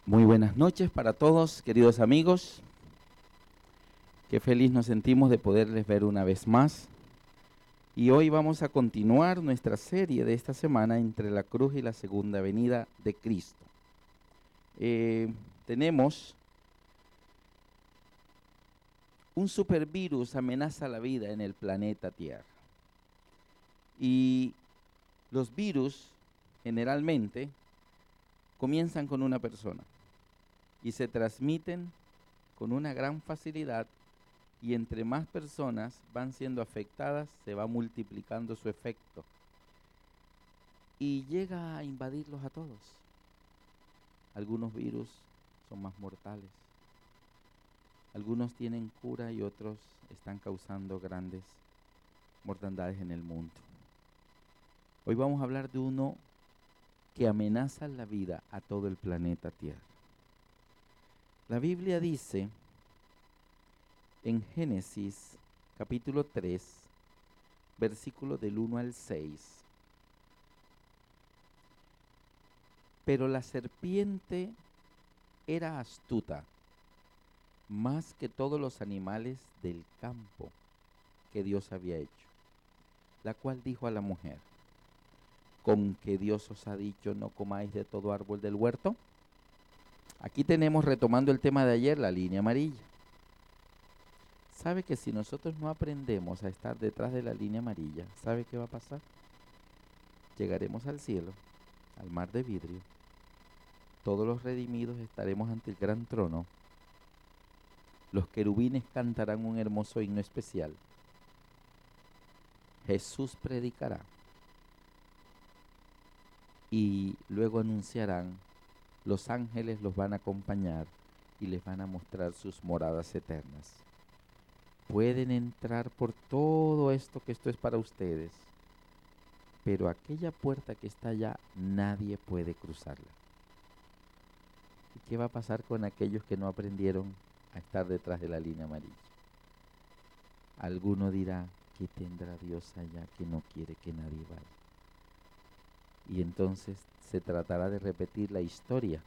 Muy buenas noches para todos, queridos amigos. Qué feliz nos sentimos de poderles ver una vez más. Y hoy vamos a continuar nuestra serie de esta semana entre la cruz y la segunda venida de Cristo. Tenemos un supervirus amenaza la vida en el planeta Tierra. Y los virus generalmente comienzan con una persona y se transmiten con una gran facilidad, y entre más personas van siendo afectadas, se va multiplicando su efecto y llega a invadirlos a todos. Algunos virus son más mortales, algunos tienen cura y otros están causando grandes mortandades en el mundo. Hoy vamos a hablar de uno que amenaza la vida a todo el planeta Tierra. La Biblia dice en Génesis capítulo 3, versículo del 1 al 6. Pero la serpiente era astuta, más que todos los animales del campo que Dios había hecho, la cual dijo a la mujer: ¿con que Dios os ha dicho no comáis de todo árbol del huerto? Aquí tenemos, retomando el tema de ayer, la línea amarilla. ¿Sabe que si nosotros no aprendemos a estar detrás de la línea amarilla, ¿sabe qué va a pasar? Llegaremos al cielo, al mar de vidrio. Todos los redimidos estaremos ante el gran trono. Los querubines cantarán un hermoso himno especial. Jesús predicará. Y luego anunciarán, los ángeles los van a acompañar y les van a mostrar sus moradas eternas. Pueden entrar por todo esto, que esto es para ustedes, pero aquella puerta que está allá, nadie puede cruzarla. ¿Y qué va a pasar con aquellos que no aprendieron a estar detrás de la línea amarilla? Alguno dirá: ¿qué tendrá Dios allá que no quiere que nadie vaya? Y entonces se tratará de repetir la historia,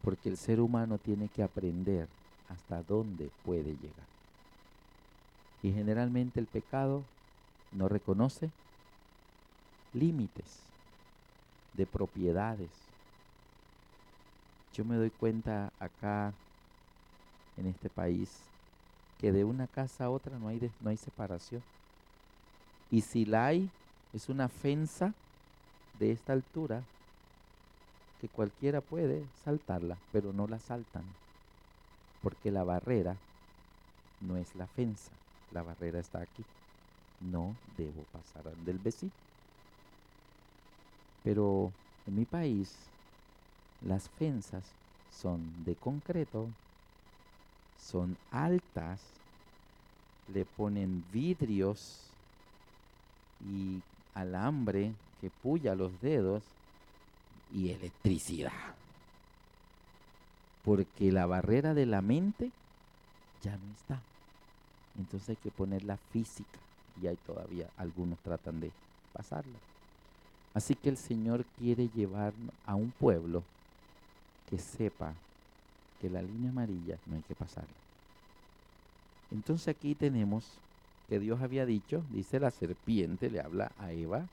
porque el ser humano tiene que aprender hasta dónde puede llegar. Y generalmente el pecado no reconoce límites de propiedades. Yo me doy cuenta acá en este país que de una casa a otra no hay separación. Y si la hay, es una fensa de esta altura que cualquiera puede saltarla, pero no la saltan, porque la barrera no es la fensa, la barrera está aquí. No debo pasar del vecino. Pero en mi país las fensas son de concreto, son altas, le ponen vidrios y alambre que puya los dedos y electricidad, porque la barrera de la mente ya no está. Entonces hay que poner la física, y hay todavía algunos tratan de pasarla. Así que el Señor quiere llevar a un pueblo que sepa que la línea amarilla no hay que pasarla. Entonces aquí tenemos que Dios había dicho, dice la serpiente, le habla a Eva: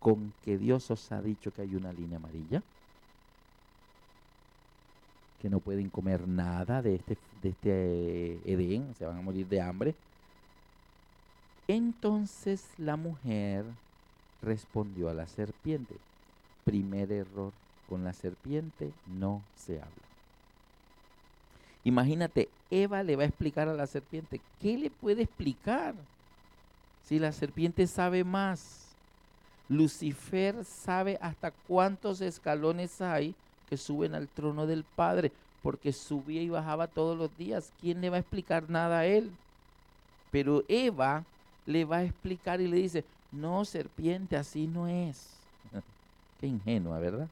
¿con que Dios os ha dicho que hay una línea amarilla? Que no pueden comer nada de este Edén, se van a morir de hambre. Entonces la mujer respondió a la serpiente. Primer error, con la serpiente no se habla. Imagínate, Eva le va a explicar a la serpiente. ¿Qué le puede explicar si la serpiente sabe más? Lucifer sabe hasta cuántos escalones hay que suben al trono del Padre, porque subía y bajaba todos los días. ¿Quién le va a explicar nada a él? Pero Eva le va a explicar y le dice: no, serpiente, así no es. Qué ingenua, ¿verdad?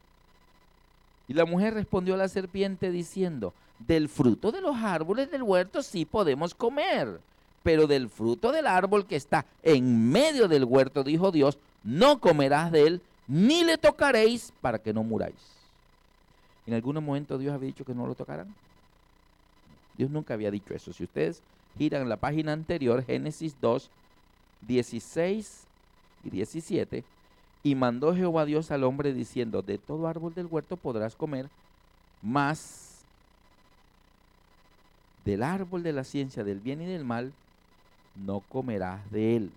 Y la mujer respondió a la serpiente diciendo: del fruto de los árboles del huerto sí podemos comer, pero del fruto del árbol que está en medio del huerto, dijo Dios, no comerás de él, ni le tocaréis, para que no muráis. ¿En algún momento Dios había dicho que no lo tocaran? Dios nunca había dicho eso. Si ustedes giran la página anterior, Génesis 2, 16 y 17, y mandó Jehová Dios al hombre diciendo, de todo árbol del huerto podrás comer, mas del árbol de la ciencia del bien y del mal no comerás de él,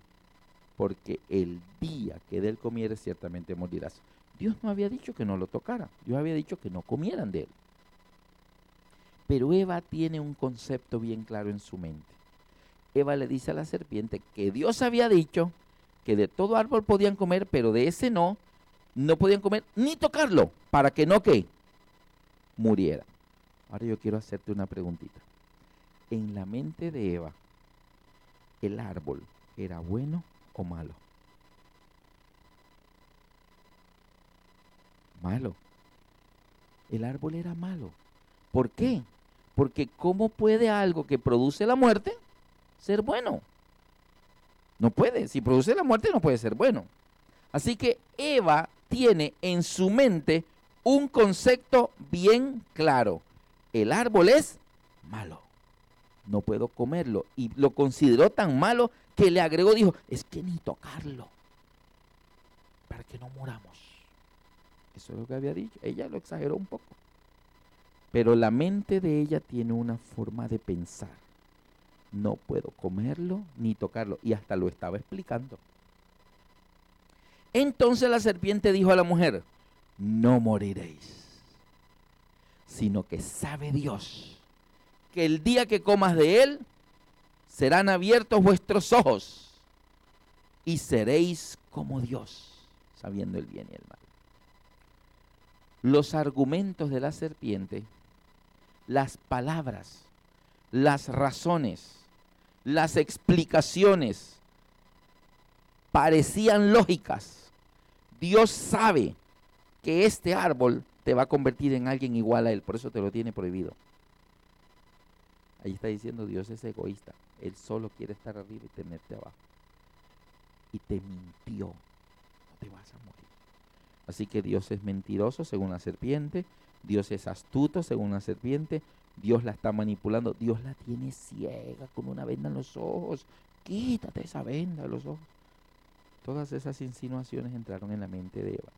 porque el día que de él comieres ciertamente morirás. Dios no había dicho que no lo tocara, Dios había dicho que no comieran de él. Pero Eva tiene un concepto bien claro en su mente. Eva le dice a la serpiente que Dios había dicho que de todo árbol podían comer, pero de ese no podían comer ni tocarlo, para que no que muriera. Ahora yo quiero hacerte una preguntita. En la mente de Eva, ¿el árbol era bueno o malo? Malo. El árbol era malo. ¿Por qué? Porque ¿cómo puede algo que produce la muerte ser bueno? No puede. Si produce la muerte no puede ser bueno. Así que Eva tiene en su mente un concepto bien claro. El árbol es malo. No puedo comerlo. Y lo consideró tan malo que le agregó, dijo, es que ni tocarlo, para que no muramos. Eso es lo que había dicho. Ella lo exageró un poco. Pero la mente de ella tiene una forma de pensar. No puedo comerlo ni tocarlo. Y hasta lo estaba explicando. Entonces la serpiente dijo a la mujer, no moriréis, sino que sabe Dios que el día que comas de él, serán abiertos vuestros ojos y seréis como Dios, sabiendo el bien y el mal. Los argumentos de la serpiente, las palabras, las razones, las explicaciones parecían lógicas. Dios sabe que este árbol te va a convertir en alguien igual a él, por eso te lo tiene prohibido. Ahí está diciendo, Dios es egoísta, él solo quiere estar arriba y tenerte abajo. Y te mintió, no te vas a morir. Así que Dios es mentiroso según la serpiente, Dios es astuto según la serpiente, Dios la está manipulando, Dios la tiene ciega con una venda en los ojos. Quítate esa venda de los ojos. Todas esas insinuaciones entraron en la mente de Eva.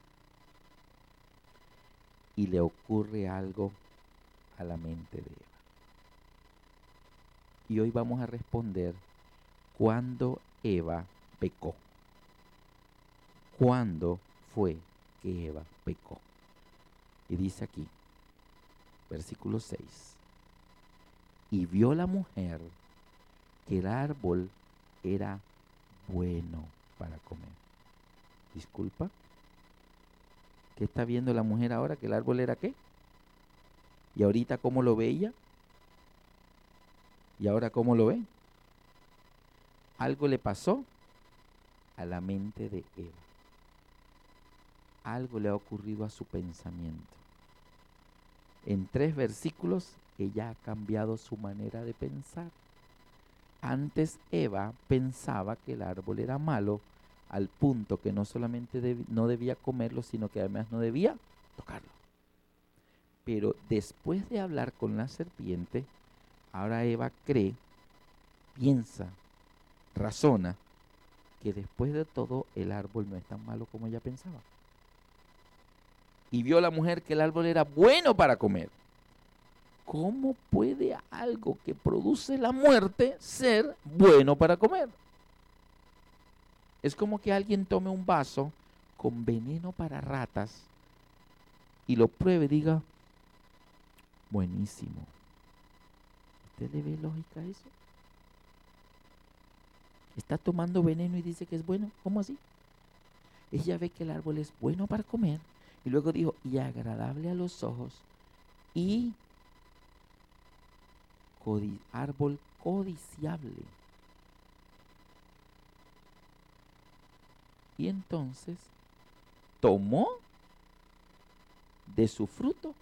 Y le ocurre algo a la mente de Eva. Y hoy vamos a responder cuándo Eva pecó. ¿Cuándo fue que Eva pecó? Y dice aquí, versículo 6. Y vio la mujer que el árbol era bueno para comer. Disculpa. ¿Qué está viendo la mujer ahora? ¿Que el árbol era qué? ¿Y ahorita cómo lo ve ella? ¿Y ahora cómo lo ve? Algo le pasó a la mente de Eva. Algo le ha ocurrido a su pensamiento. En 3 versículos, ella ha cambiado su manera de pensar. Antes Eva pensaba que el árbol era malo, al punto que no solamente no debía comerlo, sino que además no debía tocarlo. Pero después de hablar con la serpiente, ahora Eva cree, piensa, razona que después de todo el árbol no es tan malo como ella pensaba. Y vio la mujer que el árbol era bueno para comer. ¿Cómo puede algo que produce la muerte ser bueno para comer? Es como que alguien tome un vaso con veneno para ratas y lo pruebe y diga, buenísimo. ¿Usted le ve lógica a eso? Está tomando veneno y dice que es bueno. ¿Cómo así? Ella ve que el árbol es bueno para comer y luego dijo, y agradable a los ojos y árbol codiciable. Y entonces tomó de su fruto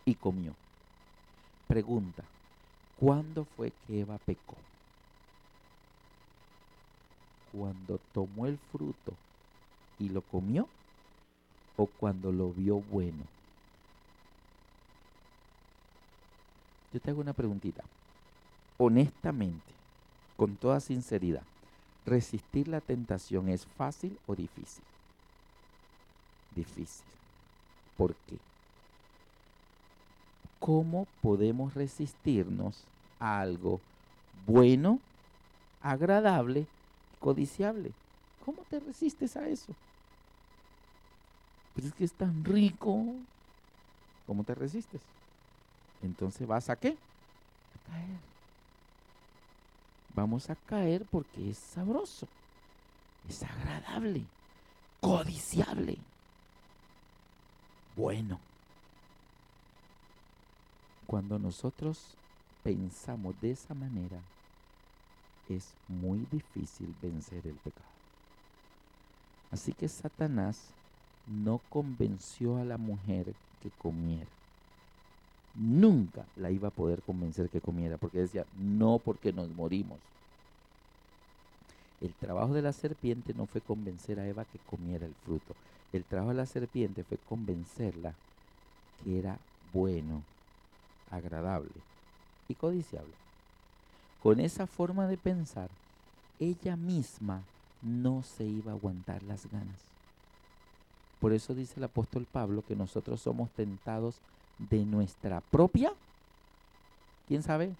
y comió. Pregunta, ¿cuándo fue que Eva pecó? ¿Cuando tomó el fruto y lo comió o cuando lo vio bueno? Yo te hago una preguntita. Honestamente, con toda sinceridad, ¿resistir la tentación es fácil o difícil? Difícil. ¿Por qué? ¿Cómo podemos resistirnos a algo bueno, agradable, codiciable? ¿Cómo te resistes a eso? Pues es que es tan rico. ¿Cómo te resistes? Entonces vas a ¿qué? A caer. Vamos a caer porque es sabroso, es agradable, codiciable, bueno. Cuando nosotros pensamos de esa manera, es muy difícil vencer el pecado. Así que Satanás no convenció a la mujer que comiera. Nunca la iba a poder convencer que comiera, porque decía, no, porque nos morimos. El trabajo de la serpiente no fue convencer a Eva que comiera el fruto. El trabajo de la serpiente fue convencerla que era bueno, agradable y codiciable. Con esa forma de pensar, ella misma no se iba a aguantar las ganas. Por eso dice el apóstol Pablo que nosotros somos tentados de nuestra propia, ¿quién sabe?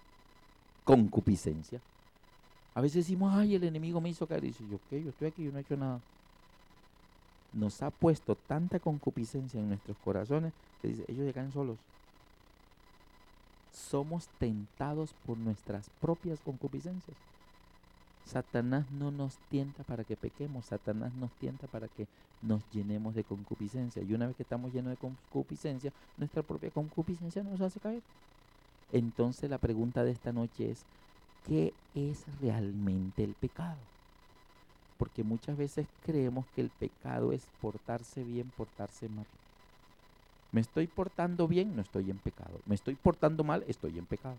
Concupiscencia. A veces decimos, ay, el enemigo me hizo caer. Y dice, yo qué, yo estoy aquí, yo no he hecho nada. Nos ha puesto tanta concupiscencia en nuestros corazones que dice, ellos se caen solos. Somos tentados por nuestras propias concupiscencias. Satanás no nos tienta para que pequemos, Satanás nos tienta para que nos llenemos de concupiscencia. Y una vez que estamos llenos de concupiscencia, nuestra propia concupiscencia nos hace caer. Entonces la pregunta de esta noche es, ¿qué es realmente el pecado? Porque muchas veces creemos que el pecado es portarse bien, portarse mal. Me estoy portando bien, no estoy en pecado. Me estoy portando mal, estoy en pecado.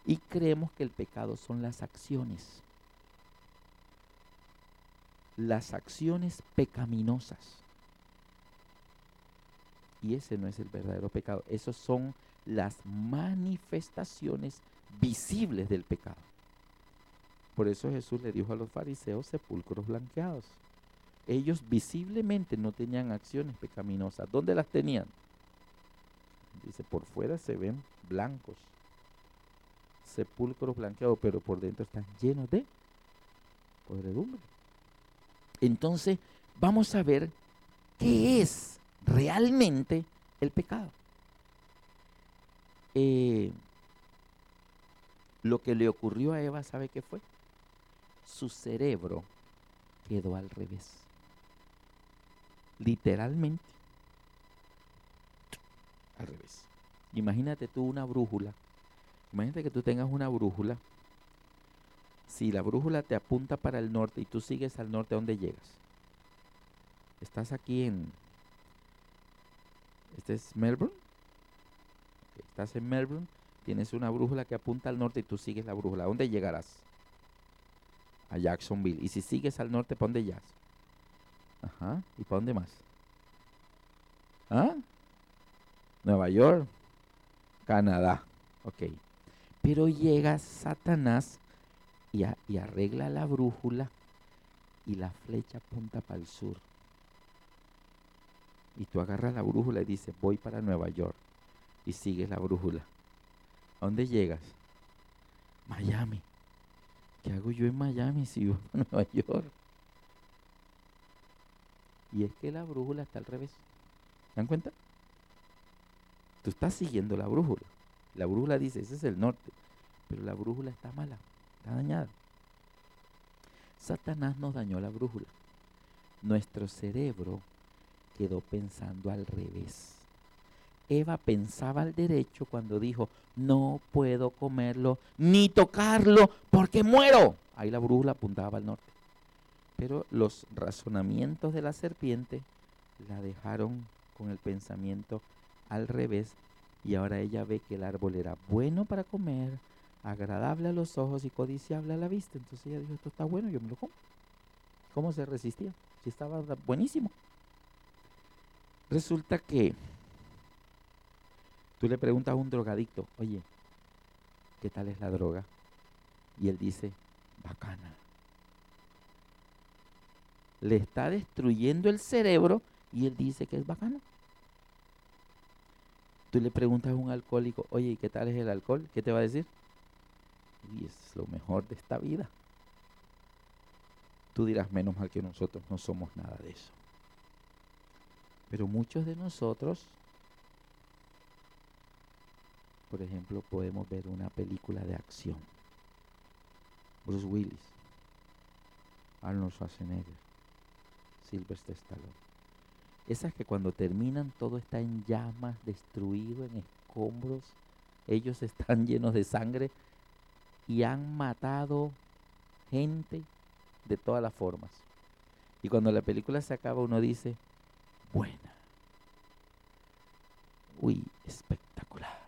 Y creemos que el pecado son las acciones. Las acciones pecaminosas. Y ese no es el verdadero pecado. Esos son las manifestaciones visibles del pecado. Por eso Jesús le dijo a los fariseos sepulcros blanqueados. Ellos visiblemente no tenían acciones pecaminosas. ¿Dónde las tenían? Dice, por fuera se ven blancos. Sepulcros blanqueados, pero por dentro están llenos de podredumbre. Entonces, vamos a ver qué es realmente el pecado. Lo que le ocurrió a Eva, ¿sabe qué fue? Su cerebro quedó al revés. Literalmente, al revés. Imagínate tú una brújula. Imagínate que tú tengas una brújula. Si la brújula te apunta para el norte y tú sigues al norte, ¿a dónde llegas? Estás aquí en... ¿Este es Melbourne? Okay, estás en Melbourne, tienes una brújula que apunta al norte y tú sigues la brújula. ¿A dónde llegarás? A Jacksonville. Y si sigues al norte, ¿para dónde llegas? Ajá. ¿Y para dónde más? ¿Ah? Nueva York, Canadá. Ok. Pero llega Satanás y arregla la brújula y la flecha apunta para el sur. Y tú agarras la brújula y dices, voy para Nueva York. Y sigues la brújula. ¿A dónde llegas? Miami. ¿Qué hago yo en Miami si voy a Nueva York? Y es que la brújula está al revés. ¿Se dan cuenta? Tú estás siguiendo la brújula. La brújula dice, ese es el norte. Pero la brújula está mala, está dañada. Satanás nos dañó la brújula. Nuestro cerebro quedó pensando al revés. Eva pensaba al derecho cuando dijo, no puedo comerlo ni tocarlo porque muero. Ahí la brújula apuntaba al norte. Pero los razonamientos de la serpiente la dejaron con el pensamiento al revés y ahora ella ve que el árbol era bueno para comer, agradable a los ojos y codiciable a la vista. Entonces ella dijo, esto está bueno, yo me lo como. ¿Cómo se resistía? Si estaba buenísimo. Resulta que tú le preguntas a un drogadicto, oye, ¿qué tal es la droga? Y él dice, bacana. Le está destruyendo el cerebro y él dice que es bacana. Tú le preguntas a un alcohólico, oye, ¿y qué tal es el alcohol? ¿Qué te va a decir? Y es lo mejor de esta vida. Tú dirás, menos mal que nosotros no somos nada de eso. Pero muchos de nosotros, por ejemplo, podemos ver una película de acción. Bruce Willis, Arnold Schwarzenegger, Sylvester Stallone. Esas que cuando terminan todo está en llamas, destruido, en escombros. Ellos están llenos de sangre y han matado gente de todas las formas. Y cuando la película se acaba uno dice, buena. Uy, espectacular.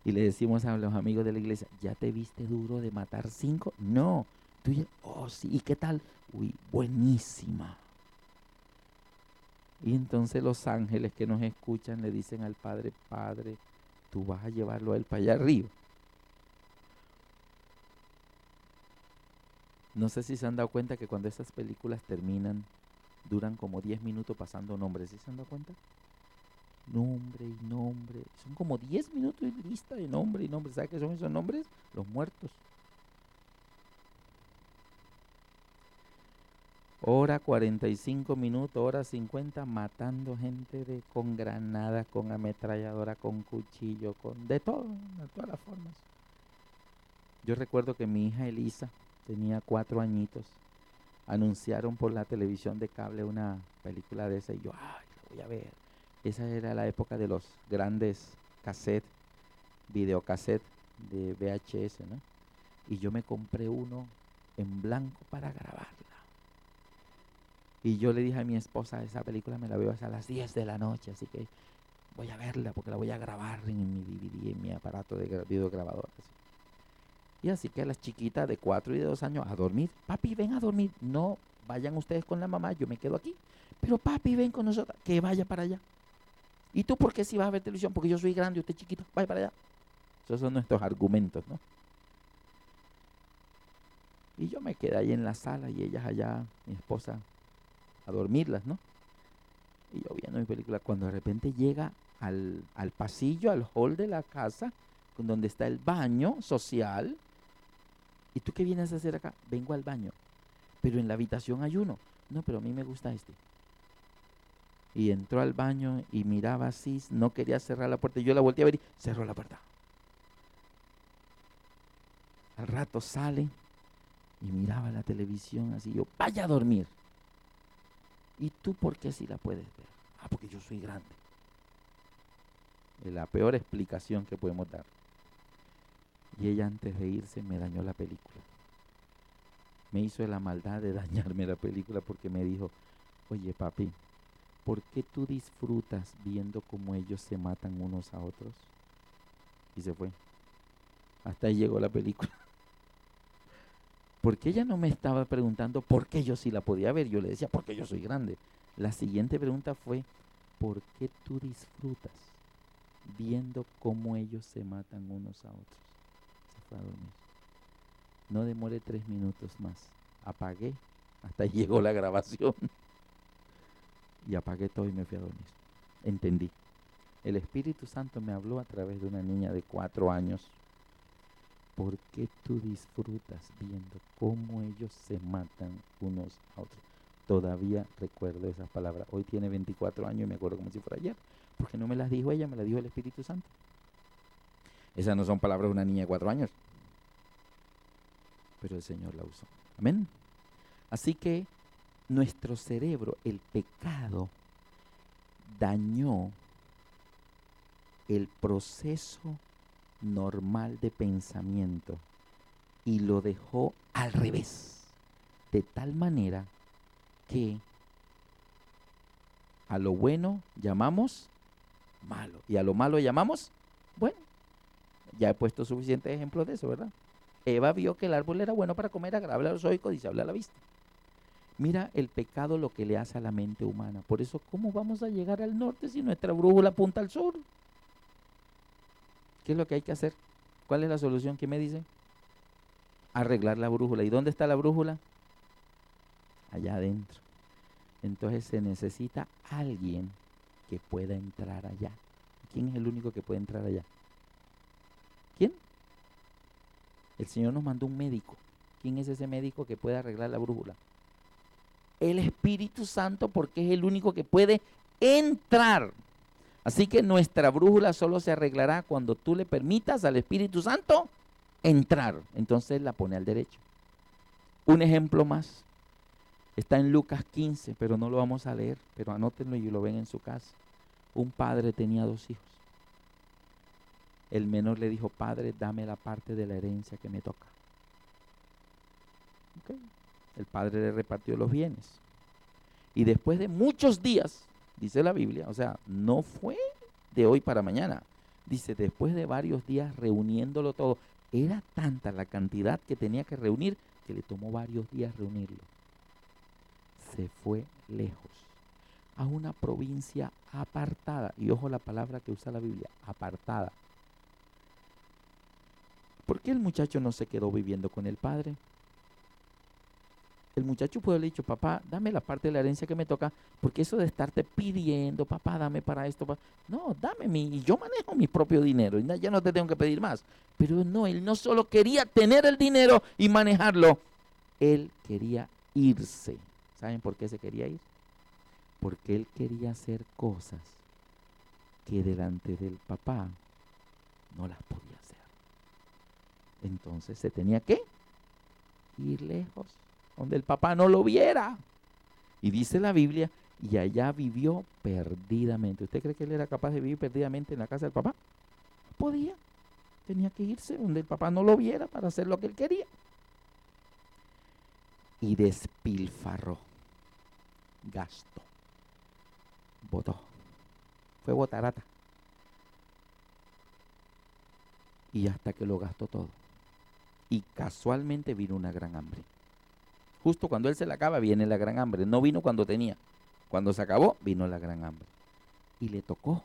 Y le decimos a los amigos de la iglesia, ¿ya te viste duro de matar 5? No. Tú ya, oh sí, ¿y qué tal? Uy, buenísima. Y entonces los ángeles que nos escuchan le dicen al Padre, Padre, tú vas a llevarlo a él para allá arriba. No sé si se han dado cuenta que cuando esas películas terminan, duran como 10 minutos pasando nombres. ¿Sí se han dado cuenta? Nombre y nombre. Son como 10 minutos y lista de nombre y nombre. ¿Sabe qué son esos nombres? Los muertos. Hora 45 minutos, hora 50, matando gente con granada, con ametralladora, con cuchillo, con de todo, de todas las formas. Yo recuerdo que mi hija Elisa tenía 4 añitos. Anunciaron por la televisión de cable una película de esa y yo, ay, la voy a ver. Esa era la época de los grandes cassettes, videocassettes de VHS, ¿no? Y yo me compré uno en blanco para grabarla. Y yo le dije a mi esposa, esa película me la veo hasta las 10 de la noche, así que voy a verla porque la voy a grabar en mi DVD, en mi aparato de videograbador. Y así que las chiquitas de 4 y de 2 años a dormir. Papi, ven a dormir. No vayan ustedes con la mamá, yo me quedo aquí. Pero papi, ven con nosotros, que vaya para allá. ¿Y tú por qué si vas a ver televisión? Porque yo soy grande y usted chiquito, vaya para allá. Esos son nuestros argumentos, ¿no? Y yo me quedé ahí en la sala y ellas allá, mi esposa, a dormirlas, ¿no? Y yo viendo mi película, cuando de repente llega al pasillo, al hall de la casa, donde está el baño social. ¿Y tú qué vienes a hacer acá? Vengo al baño. Pero en la habitación hay uno. No, pero a mí me gusta este. Y entró al baño y miraba así, no quería cerrar la puerta. Yo la volteé a ver y cerró la puerta. Al rato sale y miraba la televisión así. Yo, vaya a dormir. ¿Y tú por qué sí la puedes ver? Ah, porque yo soy grande. Es la peor explicación que podemos dar. Y ella antes de irse me dañó la película. Me hizo la maldad de dañarme la película porque me dijo, oye papi, ¿por qué tú disfrutas viendo cómo ellos se matan unos a otros? Y se fue. Hasta ahí llegó la película. Porque ella no me estaba preguntando por qué yo sí la podía ver. Yo le decía, porque yo soy grande. La siguiente pregunta fue, ¿por qué tú disfrutas viendo cómo ellos se matan unos a otros? Se fue a dormir. No demoré 3 minutos más. Apagué. Hasta ahí llegó la grabación. Y apagué todo y me fui a dormir. Entendí. El Espíritu Santo me habló a través de una niña de 4 años. ¿Por qué tú disfrutas viendo cómo ellos se matan unos a otros? Todavía recuerdo esas palabras. Hoy tiene 24 años y me acuerdo como si fuera ayer. Porque no me las dijo ella, me las dijo el Espíritu Santo. Esas no son palabras de una niña de 4 años. Pero el Señor la usó. Amén. Así que nuestro cerebro, el pecado, dañó el proceso normal de pensamiento y lo dejó al revés, de tal manera que a lo bueno llamamos malo y a lo malo llamamos bueno. Ya he puesto suficientes ejemplos de eso, ¿verdad? Eva vio que el árbol era bueno para comer, agradable a los ojos y codiciable a la vista. Mira el pecado lo que le hace a la mente humana. Por eso, ¿cómo vamos a llegar al norte si nuestra brújula apunta al sur? ¿Qué es lo que hay que hacer? ¿Cuál es la solución? ¿Qué me dice? Arreglar la brújula. ¿Y dónde está la brújula? Allá adentro. Entonces se necesita alguien que pueda entrar allá. ¿Quién es el único que puede entrar allá? ¿Quién? El Señor nos mandó un médico. ¿Quién es ese médico que puede arreglar la brújula? El Espíritu Santo, porque es el único que puede entrar. Así que nuestra brújula solo se arreglará cuando tú le permitas al Espíritu Santo entrar. Entonces la pone al derecho. Un ejemplo más. Está en Lucas 15, pero no lo vamos a leer, pero anótenlo y lo ven en su casa. Un padre tenía 2 hijos. El menor le dijo: padre, dame la parte de la herencia que me toca. Okay. El padre le repartió los bienes. Y después de muchos días, dice la Biblia, o sea, no fue de hoy para mañana. Dice, después de varios días reuniéndolo todo, era tanta la cantidad que tenía que reunir que le tomó varios días reunirlo. Se fue lejos, a una provincia apartada. Y ojo la palabra que usa la Biblia, apartada. ¿Por qué el muchacho no se quedó viviendo con el padre? El muchacho puede haber dicho: papá, dame la parte de la herencia que me toca, porque eso de estarte pidiendo, papá, dame para esto, no, dame y yo manejo mi propio dinero, y ya no te tengo que pedir más. Pero no, él no solo quería tener el dinero y manejarlo, él quería irse. ¿Saben por qué se quería ir? Porque él quería hacer cosas que delante del papá no las podía hacer. Entonces se tenía que ir lejos, donde el papá no lo viera. Y dice la Biblia, y allá vivió perdidamente. ¿Usted cree que él era capaz de vivir perdidamente en la casa del papá? No podía. Tenía que irse donde el papá no lo viera para hacer lo que él quería. Y despilfarró, gastó, botó. Fue botarata. Y hasta que lo gastó todo. Y casualmente vino una gran hambre. Justo cuando él se la acaba, viene la gran hambre. No vino cuando tenía. Cuando se acabó, vino la gran hambre. Y le tocó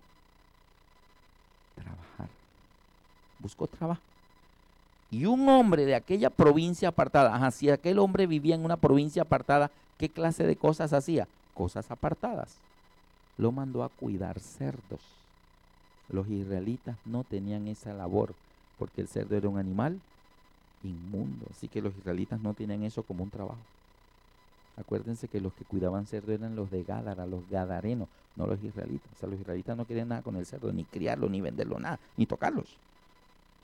trabajar. Buscó trabajo. Y un hombre de aquella provincia apartada, si aquel hombre vivía en una provincia apartada, ¿qué clase de cosas hacía? Cosas apartadas. Lo mandó a cuidar cerdos. Los israelitas no tenían esa labor, porque el cerdo era un animal inmundo. Así que los israelitas no tenían eso como un trabajo. Acuérdense que los que cuidaban cerdo eran los de Gádara, los gadarenos, no los israelitas. O sea, los israelitas no querían nada con el cerdo, ni criarlo, ni venderlo, nada, ni tocarlos.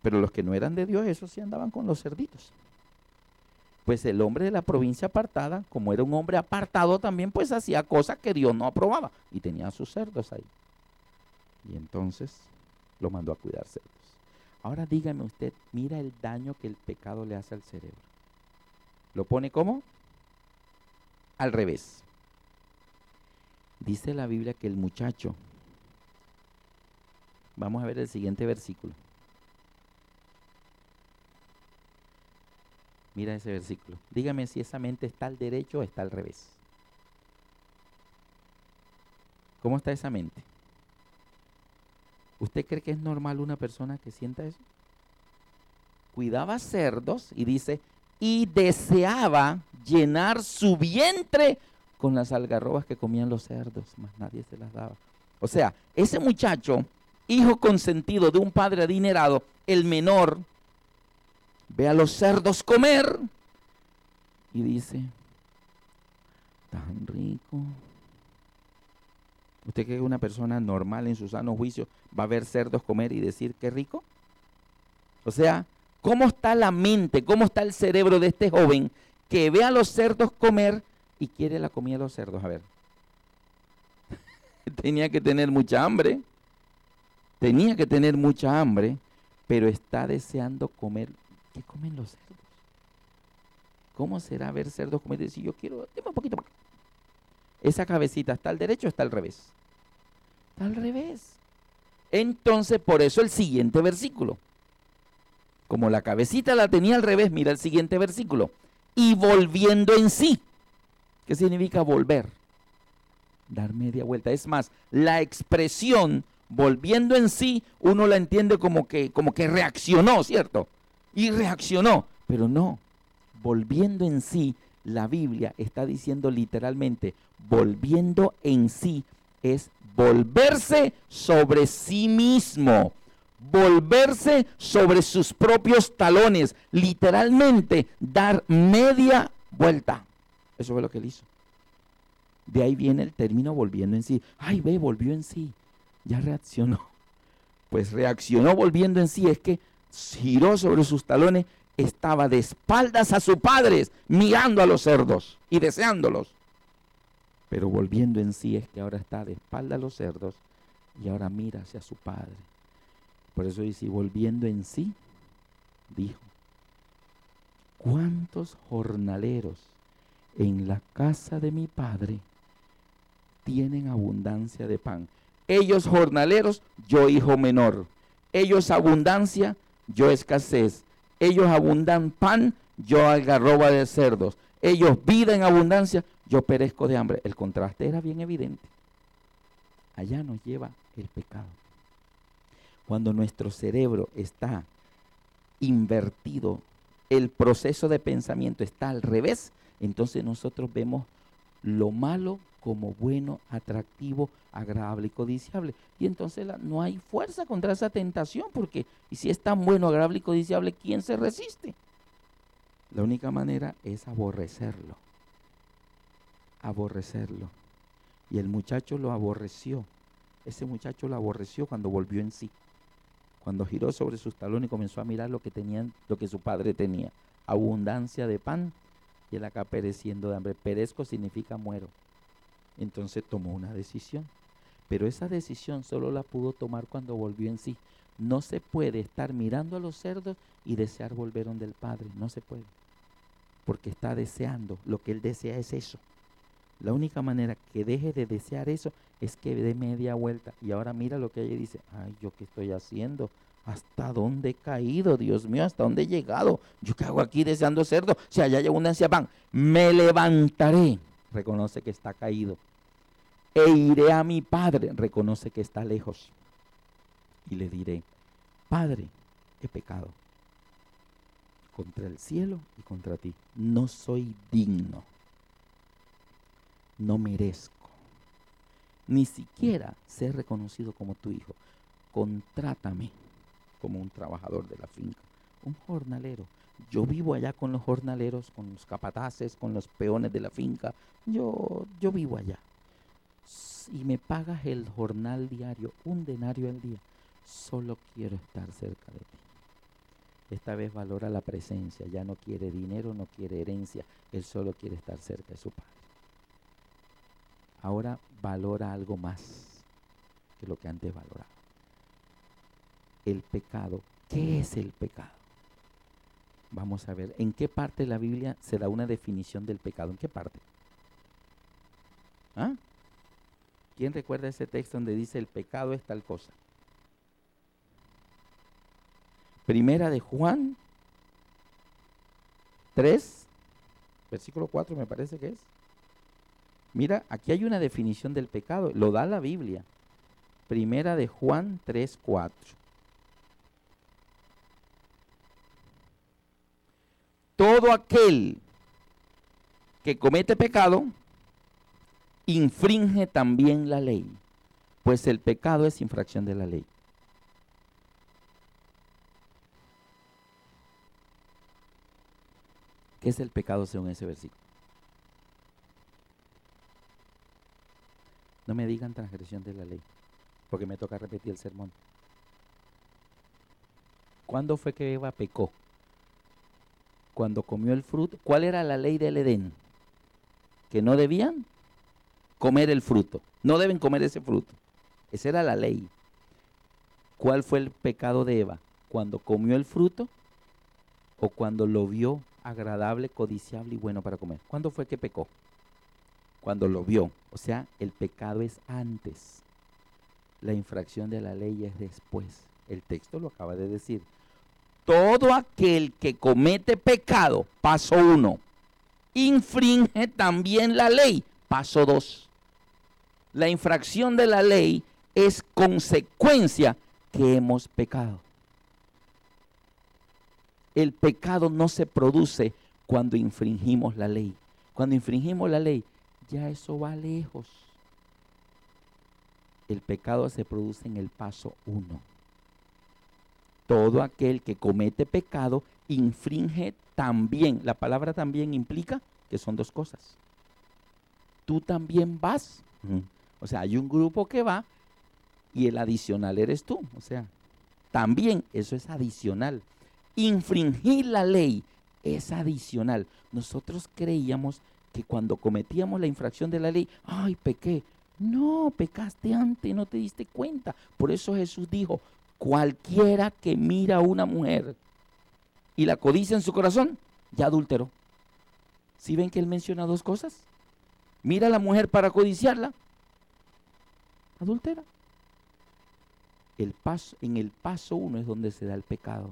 Pero los que no eran de Dios, esos sí andaban con los cerditos. Pues el hombre de la provincia apartada, como era un hombre apartado también, pues hacía cosas que Dios no aprobaba. Y tenía sus cerdos ahí. Y entonces lo mandó a cuidar cerdos. Ahora dígame usted, mira el daño que el pecado le hace al cerebro. ¿Lo pone cómo? Al revés. Dice la Biblia que el muchacho, vamos a ver el siguiente versículo. Mira ese versículo. Dígame si esa mente está al derecho o está al revés. ¿Cómo está esa mente? ¿Usted cree que es normal una persona que sienta eso? Cuidaba cerdos y dice, y deseaba llenar su vientre con las algarrobas que comían los cerdos, más nadie se las daba. O sea, ese muchacho, hijo consentido de un padre adinerado, el menor, ve a los cerdos comer y dice, tan rico. ¿Usted cree que una persona normal en su sano juicio va a ver cerdos comer y decir qué rico? O sea, ¿cómo está la mente, cómo está el cerebro de este joven que ve a los cerdos comer y quiere la comida de los cerdos? A ver, tenía que tener mucha hambre, pero está deseando comer. ¿Qué comen los cerdos? ¿Cómo será ver cerdos comer y decir, yo quiero, dime un poquito más? ¿Esa cabecita está al derecho o está al revés? Está al revés. Entonces, por eso el siguiente versículo. Como la cabecita la tenía al revés, mira el siguiente versículo. Y volviendo en sí. ¿Qué significa volver? Dar media vuelta. Es más, la expresión volviendo en sí, uno la entiende como que reaccionó, ¿cierto? Y reaccionó, pero no. Volviendo en sí, la Biblia está diciendo literalmente, volviendo en sí es volverse sobre sí mismo, volverse sobre sus propios talones, literalmente dar media vuelta. Eso fue lo que él hizo. De ahí viene el término volviendo en sí. Ay, ve, volvió en sí. Ya reaccionó. Pues reaccionó volviendo en sí, es que giró sobre sus talones, estaba de espaldas a sus padres, mirando a los cerdos y deseándolos. Pero volviendo en sí es que ahora está de espaldas a los cerdos y ahora mira hacia su padre. Por eso dice, volviendo en sí, dijo, ¿cuántos jornaleros en la casa de mi padre tienen abundancia de pan? Ellos jornaleros, yo hijo menor. Ellos abundancia, yo escasez. Ellos abundan pan, yo algarroba de cerdos. Ellos vida en abundancia, yo perezco de hambre. El contraste era bien evidente. Allá nos lleva el pecado. Cuando nuestro cerebro está invertido, el proceso de pensamiento está al revés, entonces nosotros vemos lo malo como bueno, atractivo, agradable y codiciable. Y entonces no hay fuerza contra esa tentación, porque y si es tan bueno, agradable y codiciable, ¿quién se resiste? La única manera es aborrecerlo. Aborrecerlo. Y el muchacho lo aborreció. Ese muchacho lo aborreció cuando volvió en sí. Cuando giró sobre sus talones y comenzó a mirar lo que su padre tenía. Abundancia de pan y él acá pereciendo de hambre. Perezco significa muero. Entonces tomó una decisión. Pero esa decisión solo la pudo tomar cuando volvió en sí. No se puede estar mirando a los cerdos y desear volver donde el Padre. No se puede. Porque está deseando. Lo que él desea es eso. La única manera que deje de desear eso es que dé media vuelta. Y ahora mira lo que ella dice. Ay, ¿yo qué estoy haciendo? ¿Hasta dónde he caído? Dios mío, ¿hasta dónde he llegado? ¿Yo qué hago aquí deseando cerdo? Si allá hay abundancia de pan. Me levantaré. Reconoce que está caído. E iré a mi padre. Reconoce que está lejos. Y le diré, Padre, he pecado contra el cielo y contra ti. No soy digno. No merezco ni siquiera ser reconocido como tu hijo. Contrátame como un trabajador de la finca, un jornalero. Yo vivo allá con los jornaleros, con los capataces, con los peones de la finca. Yo vivo allá. Y me pagas el jornal diario, 1 denario al día. Solo quiero estar cerca de ti. Esta vez valora la presencia. Ya no quiere dinero, no quiere herencia. Él solo quiere estar cerca de su padre. Ahora valora algo más que lo que antes valoraba. El pecado. ¿Qué es el pecado? Vamos a ver, ¿en qué parte de la Biblia se da una definición del pecado? ¿En qué parte? ¿Ah? ¿Quién recuerda ese texto donde dice el pecado es tal cosa? Primera de Juan 3, versículo 4 me parece que es. Mira, aquí hay una definición del pecado, lo da la Biblia. Primera de Juan 3, 4. Todo aquel que comete pecado, infringe también la ley, pues el pecado es infracción de la ley. ¿Qué es el pecado según ese versículo? No me digan transgresión de la ley, porque me toca repetir el sermón. ¿Cuándo fue que Eva pecó? Cuando comió el fruto. ¿Cuál era la ley del Edén? Que no debían comer el fruto. No deben comer ese fruto. Esa era la ley. ¿Cuál fue el pecado de Eva? ¿Cuando comió el fruto o cuando lo vio agradable, codiciable y bueno para comer? ¿Cuándo fue que pecó? Cuando lo vio. O sea, el pecado es antes. La infracción de la ley es después. El texto lo acaba de decir. Todo aquel que comete pecado, paso 1, infringe también la ley, paso 2. La infracción de la ley es consecuencia que hemos pecado. El pecado no se produce cuando infringimos la ley. Cuando infringimos la ley, ya eso va lejos. El pecado se produce en el paso 1. Todo aquel que comete pecado infringe también. La palabra también implica que son dos cosas. Tú también vas. O sea, hay un grupo que va y el adicional eres tú. O sea, también eso es adicional. Infringir la ley es adicional. Nosotros creíamos que cuando cometíamos la infracción de la ley, ¡ay, pequé! No, pecaste antes, no te diste cuenta. Por eso Jesús dijo, cualquiera que mira a una mujer y la codicia en su corazón, ya adulteró. ¿Sí ven que él menciona dos cosas? Mira a la mujer para codiciarla, adultera. En el paso 1 es donde se da el pecado.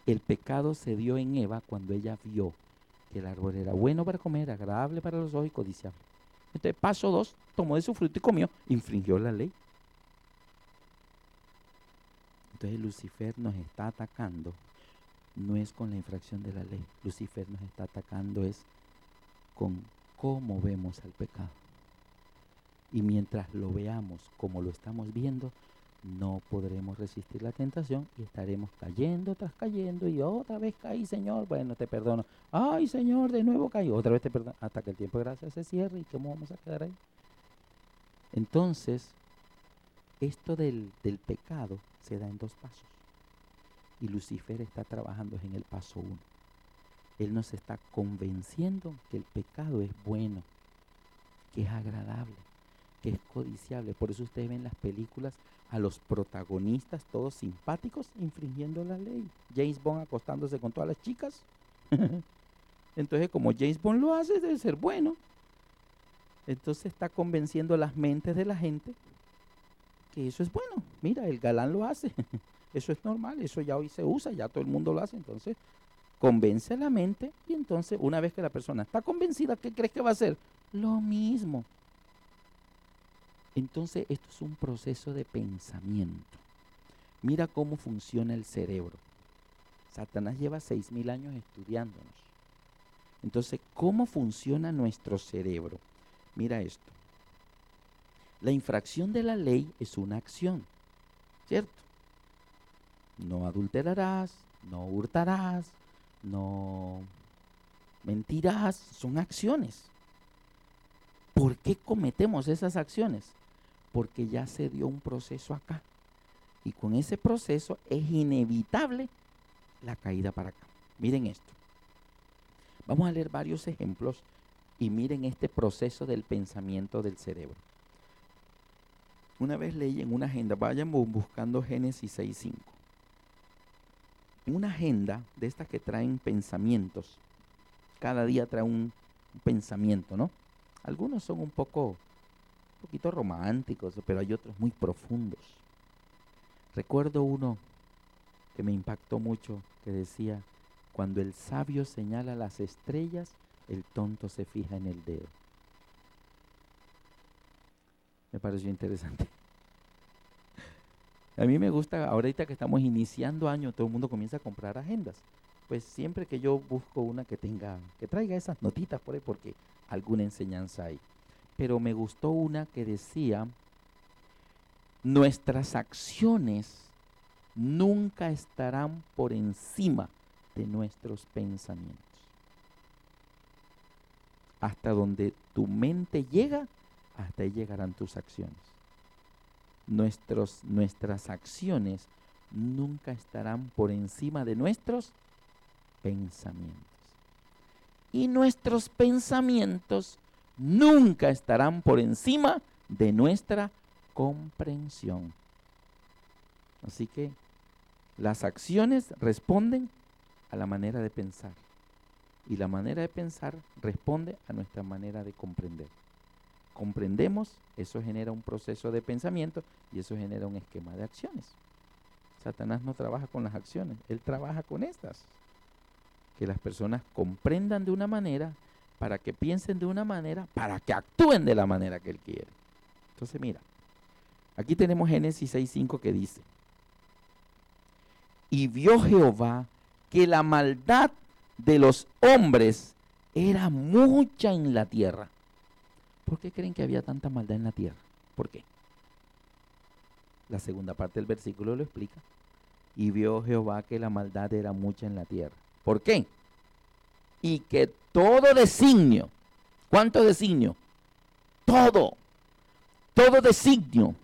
El pecado se dio en Eva cuando ella vio que el árbol era bueno para comer, agradable para los ojos y codiciable. Entonces, paso 2, tomó de su fruto y comió, infringió la ley. Entonces, Lucifer nos está atacando, no es con la infracción de la ley. Lucifer nos está atacando es con cómo vemos al pecado. Y mientras lo veamos como lo estamos viendo, no podremos resistir la tentación y estaremos cayendo tras cayendo y otra vez caí, Señor, bueno, te perdono. Ay, Señor, de nuevo caí, otra vez te perdono, hasta que el tiempo de gracia se cierre. ¿Y cómo vamos a quedar ahí? Entonces, esto del pecado se da en dos pasos. Y Lucifer está trabajando en el paso 1. Él nos está convenciendo que el pecado es bueno, que es agradable, que es codiciable. Por eso ustedes ven las películas a los protagonistas todos simpáticos infringiendo la ley. James Bond acostándose con todas las chicas. Entonces, como James Bond lo hace, debe ser bueno. Entonces está convenciendo las mentes de la gente que eso es bueno. Mira, el galán lo hace. Eso es normal, eso ya hoy se usa, ya todo el mundo lo hace. Entonces, convence a la mente y entonces, una vez que la persona está convencida, ¿qué crees que va a hacer? Lo mismo. Entonces, esto es un proceso de pensamiento. Mira cómo funciona el cerebro. Satanás lleva 6,000 años estudiándonos. Entonces, ¿cómo funciona nuestro cerebro? Mira esto. La infracción de la ley es una acción, ¿cierto? No adulterarás, no hurtarás, no mentirás, son acciones. ¿Por qué cometemos esas acciones? Porque ya se dio un proceso acá. Y con ese proceso es inevitable la caída para acá. Miren esto. Vamos a leer varios ejemplos y miren este proceso del pensamiento del cerebro. Una vez leí en una agenda, vayan buscando Génesis 6:5. Una agenda de estas que traen pensamientos. Cada día trae un pensamiento, ¿no? Algunos son un poquito románticos, pero hay otros muy profundos. Recuerdo uno que me impactó mucho, que decía, cuando el sabio señala las estrellas, el tonto se fija en el dedo. Me pareció interesante. A mí me gusta, ahorita que estamos iniciando año, todo el mundo comienza a comprar agendas. Pues siempre que yo busco una que traiga esas notitas por ahí, porque alguna enseñanza hay. Pero me gustó una que decía, nuestras acciones nunca estarán por encima de nuestros pensamientos. Hasta donde tu mente llega, hasta ahí llegarán tus acciones. Nuestras acciones nunca estarán por encima de nuestros pensamientos. Y nuestros pensamientos nunca estarán por encima de nuestra comprensión. Así que las acciones responden a la manera de pensar. Y la manera de pensar responde a nuestra manera de comprender. Comprendemos, eso genera un proceso de pensamiento y eso genera un esquema de acciones. Satanás no trabaja con las acciones, él trabaja con estas. Que las personas comprendan de una manera, para que piensen de una manera, para que actúen de la manera que él quiere. Entonces mira, Aquí tenemos Génesis 6:5 que dice: y vio Jehová que la maldad de los hombres era mucha en la tierra. ¿Por qué creen que había tanta maldad en la tierra? ¿Por qué? La segunda parte del versículo lo explica. Y vio Jehová que la maldad era mucha en la tierra. ¿Por qué? Y que todo designio, ¿cuánto designio? Todo designio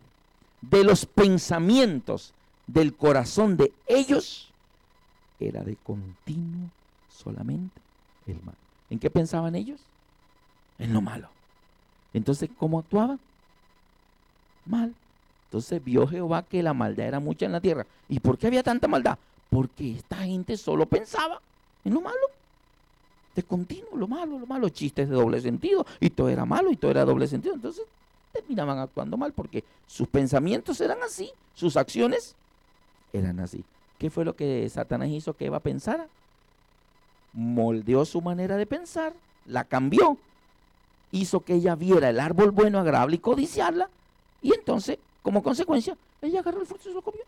de los pensamientos del corazón de ellos era de continuo solamente el mal. ¿En qué pensaban ellos? En lo malo. Entonces, ¿cómo actuaban? Mal. Entonces vio Jehová que la maldad era mucha en la tierra. ¿Y por qué había tanta maldad? Porque esta gente solo pensaba en lo malo. De continuo, lo malo, chistes de doble sentido. Y todo era malo y todo era doble sentido. Entonces terminaban actuando mal porque sus pensamientos eran así, sus acciones eran así. ¿Qué fue lo que Satanás hizo que Eva pensara? Moldeó su manera de pensar, la cambió, hizo que ella viera el árbol bueno, agradable y codiciarla, y entonces, como consecuencia, ella agarró el fruto y se lo comió.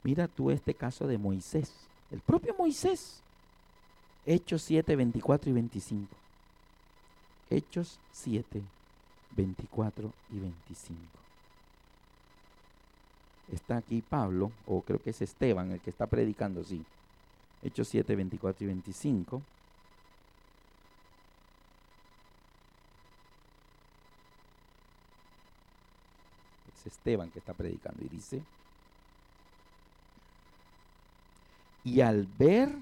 Mira tú este caso de Moisés, el propio Moisés. Hechos 7, 24 y 25. Hechos 7, 24 y 25. Está aquí Pablo, o creo que es Esteban el que está predicando, sí. Hechos 7, 24 y 25. Es Esteban que está predicando y dice: y al ver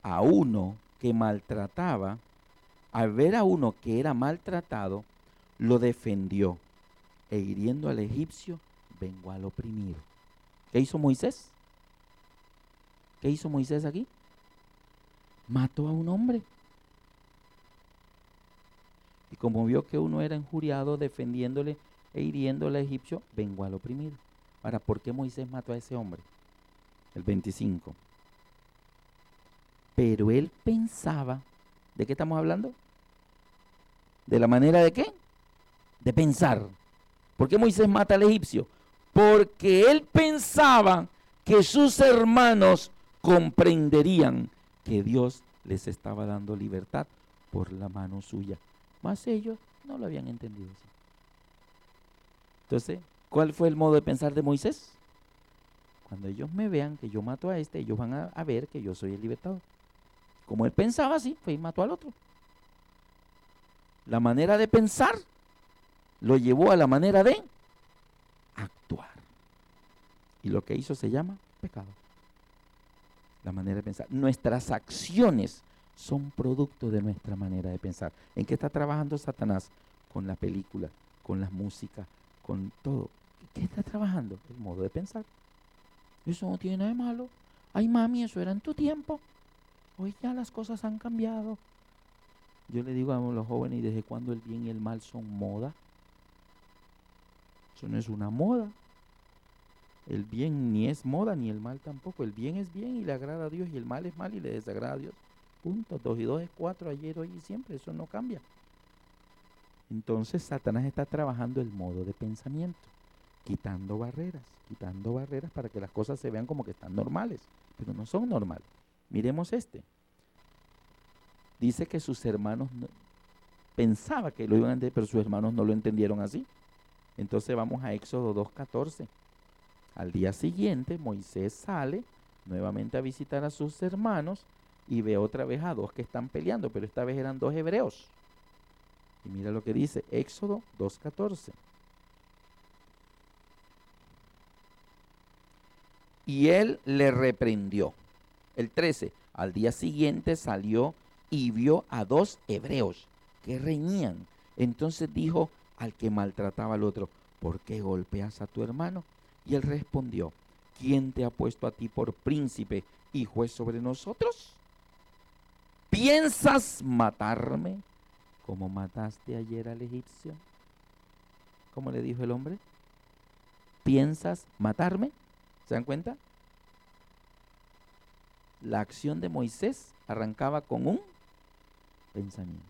a uno que maltrataba, al ver a uno que era maltratado, lo defendió, e hiriendo al egipcio, vengó al oprimir. ¿Qué hizo Moisés? ¿Qué hizo Moisés aquí? Mató a un hombre. Y como vio que uno era injuriado, defendiéndole e hiriendo al egipcio, vengó al oprimido. Ahora, ¿por qué Moisés mató a ese hombre? El 25. Pero él pensaba, ¿de qué estamos hablando? ¿De la manera de qué? De pensar. ¿Por qué Moisés mata al egipcio? Porque él pensaba que sus hermanos comprenderían que Dios les estaba dando libertad por la mano suya. Mas ellos no lo habían entendido así. Entonces, ¿cuál fue el modo de pensar de Moisés? Cuando ellos me vean que yo mato a este, ellos van a ver que yo soy el libertador. Como él pensaba así, fue y mató al otro. La manera de pensar lo llevó a la manera de actuar. Y lo que hizo se llama pecado. La manera de pensar. Nuestras acciones son producto de nuestra manera de pensar. ¿En qué está trabajando Satanás? Con la película, con la música, con todo. ¿Qué está trabajando? El modo de pensar. Eso no tiene nada de malo. Ay, mami, eso era en tu tiempo. Hoy ya las cosas han cambiado. Yo le digo a los jóvenes: ¿y desde cuándo el bien y el mal son moda? Eso no es una moda. El bien ni es moda, ni el mal tampoco. El bien es bien y le agrada a Dios, y el mal es mal y le desagrada a Dios. Punto. 2 y 2 es 4, ayer, hoy y siempre. Eso no cambia. Entonces Satanás está trabajando el modo de pensamiento, quitando barreras para que las cosas se vean como que están normales, pero no son normales. Miremos este. Dice que sus hermanos pensaba que lo iban a entender, pero sus hermanos no lo entendieron así. Entonces vamos a Éxodo 2:14. Al día siguiente Moisés sale nuevamente a visitar a sus hermanos y ve otra vez a dos que están peleando, pero esta vez eran dos hebreos. Y mira lo que dice Éxodo 2:14. Y él le reprendió. El 13. Al día siguiente salió y vio a dos hebreos que reñían. Entonces dijo al que maltrataba al otro: ¿por qué golpeas a tu hermano? Y él respondió: ¿quién te ha puesto a ti por príncipe y juez sobre nosotros? ¿Piensas matarme como mataste ayer al egipcio? ¿Cómo le dijo el hombre? ¿Piensas matarme? ¿Se dan cuenta? La acción de Moisés arrancaba con un pensamiento.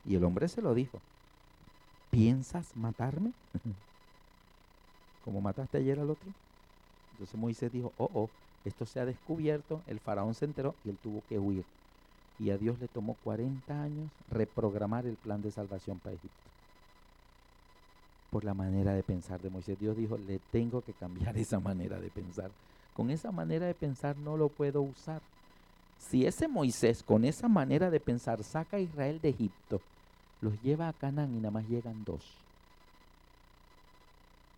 Y el hombre se lo dijo. ¿piensas matarme? Como mataste ayer al otro. Entonces Moisés dijo, esto se ha descubierto, el faraón se enteró y él tuvo que huir. Y a Dios le tomó 40 años reprogramar el plan de salvación para Egipto. Por la manera de pensar de Moisés. Dios dijo, le tengo que cambiar esa manera de pensar. Con esa manera de pensar no lo puedo usar. Si ese Moisés con esa manera de pensar saca a Israel de Egipto, los lleva a Canaán y nada más llegan 2.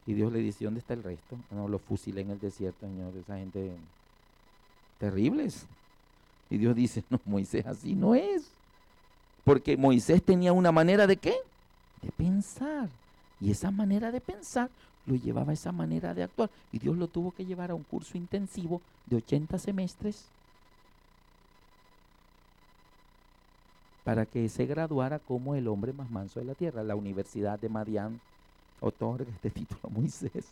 Y Dios le dice, ¿dónde está el resto? No, los fusilé en el desierto, Señor, esa gente terribles. Y Dios dice, no, Moisés, así no es. Porque Moisés tenía una manera de ¿qué? De pensar. Y esa manera de pensar lo llevaba a esa manera de actuar. Y Dios lo tuvo que llevar a un curso intensivo de 80 semestres para que se graduara como el hombre más manso de la tierra. La Universidad de Madián otorga este título a Moisés,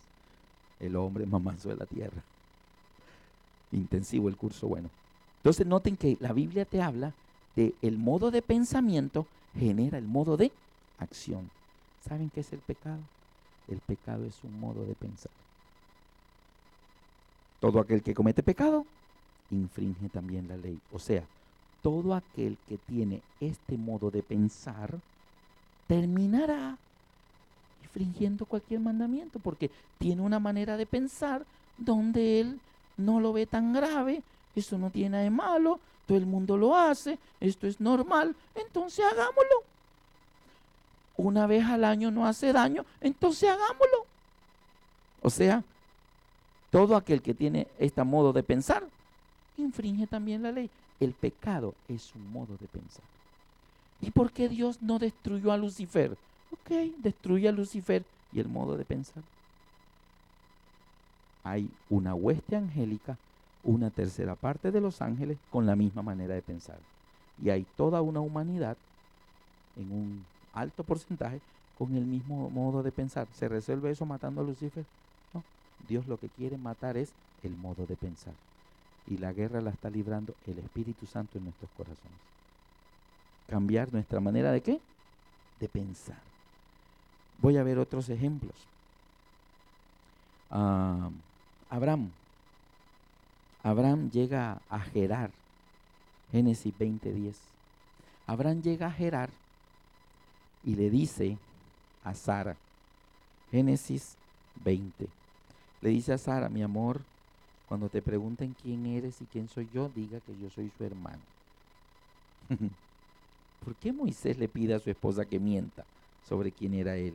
el hombre más manso de la tierra. Intensivo el curso, bueno. Entonces noten que la Biblia te habla de el modo de pensamiento genera el modo de acción. ¿Saben qué es el pecado? El pecado es un modo de pensar. Todo aquel que comete pecado infringe también la ley. O sea, todo aquel que tiene este modo de pensar terminará infringiendo cualquier mandamiento porque tiene una manera de pensar donde él no lo ve tan grave. Eso no tiene nada de malo, todo el mundo lo hace, esto es normal, entonces hagámoslo. Una vez al año no hace daño, entonces hagámoslo. O sea, todo aquel que tiene este modo de pensar infringe también la ley. El pecado es un modo de pensar. ¿Y por qué Dios no destruyó a Lucifer? Ok, destruye a Lucifer y el modo de pensar. Hay una hueste angélica, una tercera parte de los ángeles con la misma manera de pensar. Y hay toda una humanidad en un alto porcentaje con el mismo modo de pensar. ¿Se resuelve eso matando a Lucifer? No. Dios lo que quiere matar es el modo de pensar. Y la guerra la está librando el Espíritu Santo en nuestros corazones. Cambiar nuestra manera de ¿qué? De pensar. Voy a ver otros ejemplos. Abraham llega a Gerar. Génesis 20:10. Abraham llega a Gerar y le dice a Sara, Génesis 20, le dice a Sara, mi amor, cuando te pregunten quién eres y quién soy yo, diga que yo soy su hermano. ¿Por qué Moisés le pide a su esposa que mienta sobre quién era él?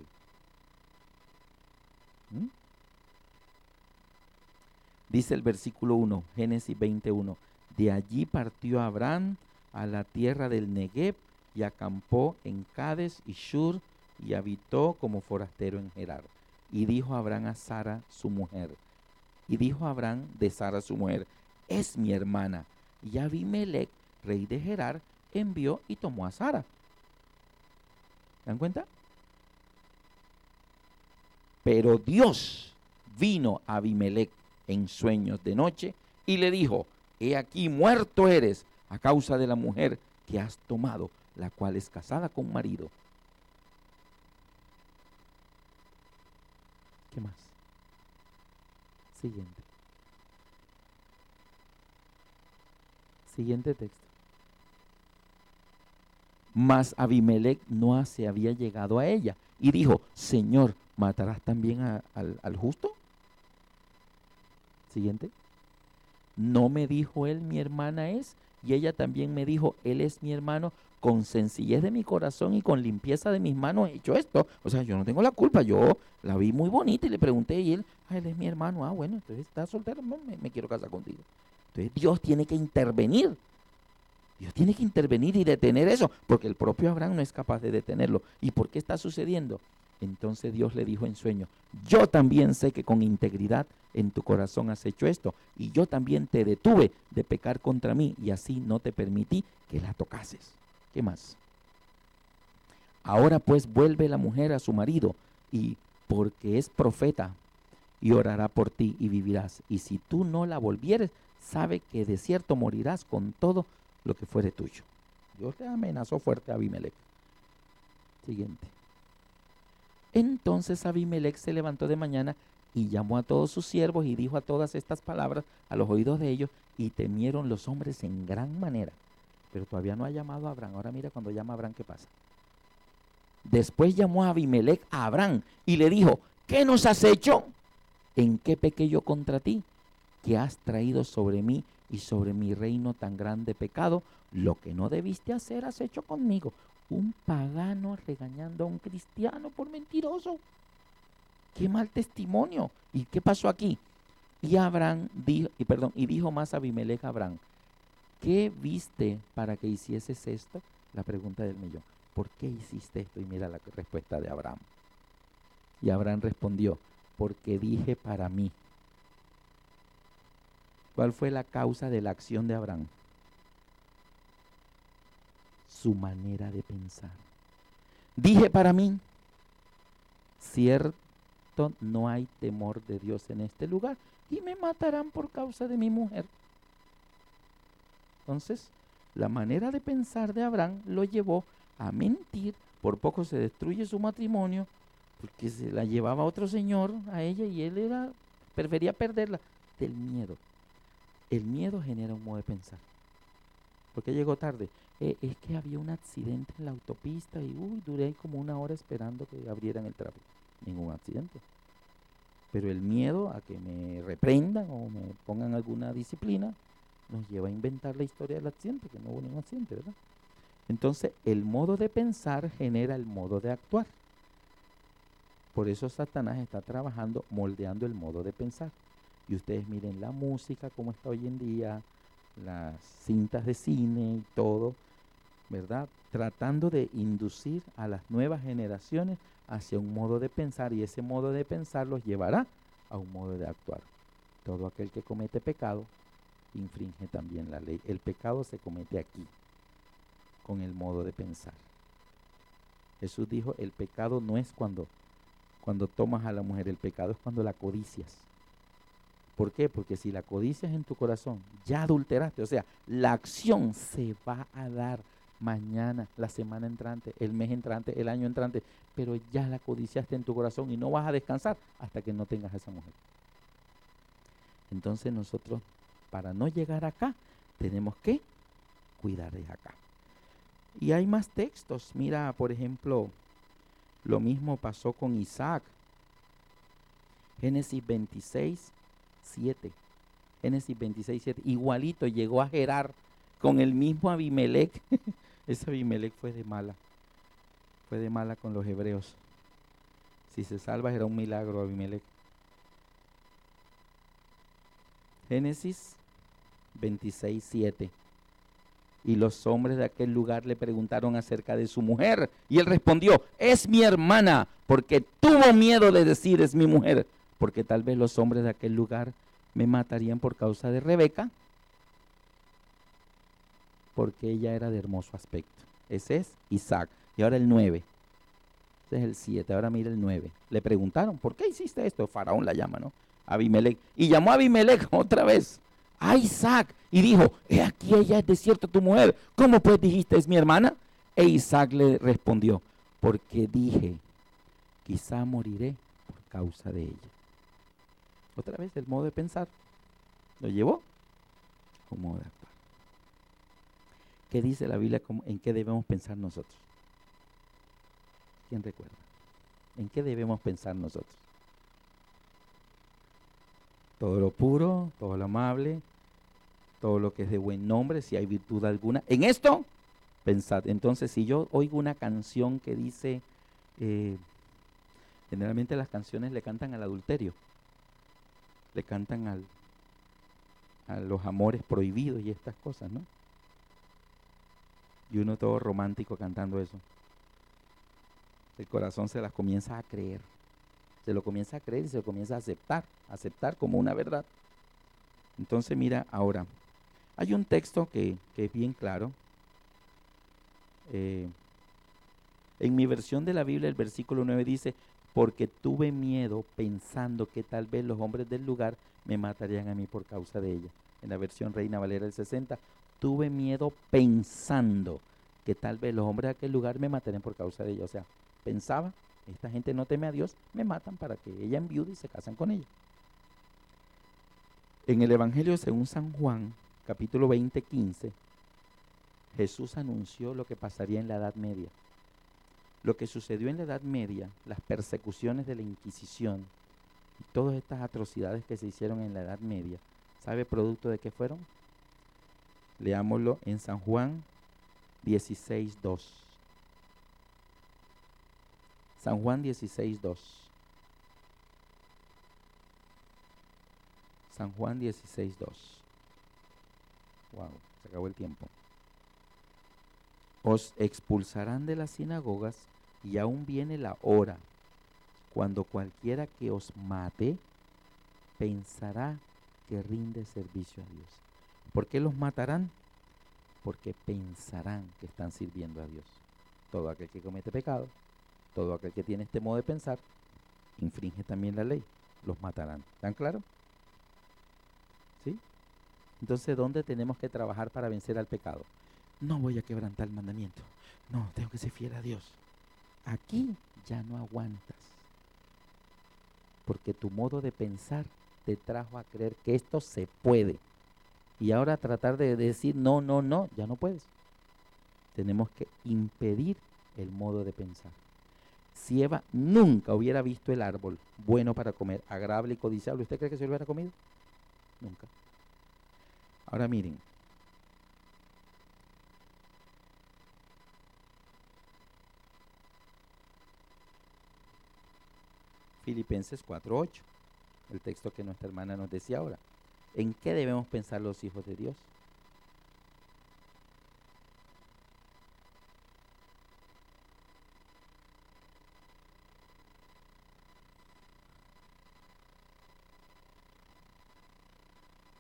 Dice el versículo 1, Génesis 21, de allí partió Abraham a la tierra del Negev y acampó en Cades y Shur y habitó como forastero en Gerar. Y dijo Abraham a Sara su mujer, y dijo Abraham de Sara su mujer, es mi hermana. Y Abimelech, rey de Gerar, envió y tomó a Sara. ¿Se dan cuenta? Pero Dios vino a Abimelech en sueños de noche y le dijo, he aquí muerto eres a causa de la mujer que has tomado, la cual es casada con marido. ¿Qué más? Siguiente texto. Mas Abimelech no se había llegado a ella y dijo, Señor, ¿matarás también al justo? Siguiente. ¿No me dijo él, mi hermana es? Y ella también me dijo, él es mi hermano, con sencillez de mi corazón y con limpieza de mis manos he hecho esto. O sea, yo no tengo la culpa, yo la vi muy bonita y le pregunté y él, él es mi hermano. Bueno, entonces está soltero, no, me quiero casar contigo. Entonces Dios tiene que intervenir. Dios tiene que intervenir y detener eso, porque el propio Abraham no es capaz de detenerlo. ¿Y por qué está sucediendo? Entonces Dios le dijo en sueño, yo también sé que con integridad en tu corazón has hecho esto, y yo también te detuve de pecar contra mí, y así no te permití que la tocases. ¿Qué más? Ahora pues vuelve la mujer a su marido, y porque es profeta, y orará por ti y vivirás. Y si tú no la volvieres, sabe que de cierto morirás con todo lo que fuere tuyo. Dios le amenazó fuerte a Abimelech. Siguiente. Entonces Abimelech se levantó de mañana y llamó a todos sus siervos y dijo a todas estas palabras a los oídos de ellos, y temieron los hombres en gran manera. Pero todavía no ha llamado a Abraham. Ahora mira cuando llama a Abraham, ¿qué pasa? Después llamó a Abimelech a Abraham y le dijo, ¿qué nos has hecho? ¿En qué pequé yo contra ti? Que has traído sobre mí y sobre mi reino tan grande pecado. Lo que no debiste hacer has hecho conmigo. Un pagano regañando a un cristiano por mentiroso. Qué mal testimonio. ¿Y qué pasó aquí? Y Abraham dijo, y dijo más Abimelech a Abraham, ¿qué viste para que hicieses esto? La pregunta del millón. ¿Por qué hiciste esto? Y mira la respuesta de Abraham. Y Abraham respondió, porque dije para mí. ¿Cuál fue la causa de la acción de Abraham? Su manera de pensar. Dije para mí, cierto, no hay temor de Dios en este lugar y me matarán por causa de mi mujer. Entonces, la manera de pensar de Abraham lo llevó a mentir. Por poco se destruye su matrimonio porque se la llevaba otro señor a ella y él prefería perderla del miedo. El miedo genera un modo de pensar. ¿Por qué llegó tarde? Es que había un accidente en la autopista y duré como 1 hora esperando que abrieran el tráfico. Ningún accidente. Pero el miedo a que me reprendan o me pongan alguna disciplina nos lleva a inventar la historia del accidente, que no hubo ningún accidente, ¿verdad? Entonces, el modo de pensar genera el modo de actuar. Por eso Satanás está trabajando, moldeando el modo de pensar. Y ustedes miren la música como está hoy en día, las cintas de cine y todo, ¿verdad? Tratando de inducir a las nuevas generaciones hacia un modo de pensar, y ese modo de pensar los llevará a un modo de actuar. Todo aquel que comete pecado infringe también la ley. El pecado se comete aquí, con el modo de pensar. Jesús dijo, el pecado no es cuando tomas a la mujer, el pecado es cuando la codicias. ¿Por qué? Porque si la codicias en tu corazón, ya adulteraste, o sea, la acción se va a dar mañana, la semana entrante, el mes entrante, el año entrante, pero ya la codiciaste en tu corazón y no vas a descansar hasta que no tengas a esa mujer. Entonces nosotros, para no llegar acá, tenemos que cuidar de acá. Y hay más textos. Mira, por ejemplo, lo mismo pasó con Isaac. Génesis 26:7. Génesis 26:7. Igualito llegó a Gerar con el mismo Abimelech. Ese Abimelech fue de mala. Fue de mala con los hebreos. Si se salva era un milagro, Abimelech. Génesis 26:7. Y los hombres de aquel lugar le preguntaron acerca de su mujer. Y él respondió, es mi hermana, porque tuvo miedo de decir es mi mujer, porque tal vez los hombres de aquel lugar me matarían por causa de Rebeca, porque ella era de hermoso aspecto. Ese es Isaac. Y ahora el 9. Ese es el 7. Ahora mira el 9. Le preguntaron, ¿por qué hiciste esto? Faraón la llama, ¿no? Abimelech. Y llamó a Abimelech otra vez a Isaac y dijo, he aquí ella es de cierto tu mujer. ¿Cómo pues dijiste es mi hermana? E Isaac le respondió, porque dije, quizá moriré por causa de ella. Otra vez el modo de pensar lo llevó a un modo de actuar. ¿Qué dice la Biblia en qué debemos pensar nosotros? ¿Quién recuerda? ¿En qué debemos pensar nosotros? Todo lo puro, todo lo amable, todo lo que es de buen nombre, si hay virtud alguna. En esto, pensad. Entonces, si yo oigo una canción que dice, generalmente las canciones le cantan al adulterio, le cantan a los amores prohibidos y estas cosas, ¿no? Y uno todo romántico cantando eso. El corazón se las comienza a creer. Se lo comienza a creer y se lo comienza a aceptar como una verdad. Entonces mira, ahora, hay un texto que es bien claro. En mi versión de la Biblia, el versículo 9 dice, porque tuve miedo pensando que tal vez los hombres del lugar me matarían a mí por causa de ella. En la versión Reina Valera del 60, tuve miedo pensando que tal vez los hombres de aquel lugar me matarían por causa de ella. O sea, pensaba esta gente no teme a Dios, me matan para que ella enviude y se casan con ella. En el Evangelio según San Juan, capítulo 20, 15, Jesús anunció lo que pasaría en la Edad Media. Lo que sucedió en la Edad Media, las persecuciones de la Inquisición y todas estas atrocidades que se hicieron en la Edad Media, ¿sabe producto de qué fueron? Leámoslo en San Juan 16, 2. San Juan 16, 2. San Juan 16, 2. Wow, se acabó el tiempo. Os expulsarán de las sinagogas y aún viene la hora cuando cualquiera que os mate pensará que rinde servicio a Dios. ¿Por qué los matarán? Porque pensarán que están sirviendo a Dios. Todo aquel que comete pecado, todo aquel que tiene este modo de pensar, infringe también la ley. Los matarán. ¿Están claros? ¿Sí? Entonces, ¿dónde tenemos que trabajar para vencer al pecado? No voy a quebrantar el mandamiento. No, tengo que ser fiel a Dios. Aquí ya no aguantas. Porque tu modo de pensar te trajo a creer que esto se puede. Y ahora tratar de decir no, no, no, ya no puedes. Tenemos que impedir el modo de pensar. Si Eva nunca hubiera visto el árbol bueno para comer, agradable y codiciable, ¿usted cree que se lo hubiera comido? Nunca. Ahora miren. Filipenses 4:8, el texto que nuestra hermana nos decía ahora. ¿En qué debemos pensar los hijos de Dios?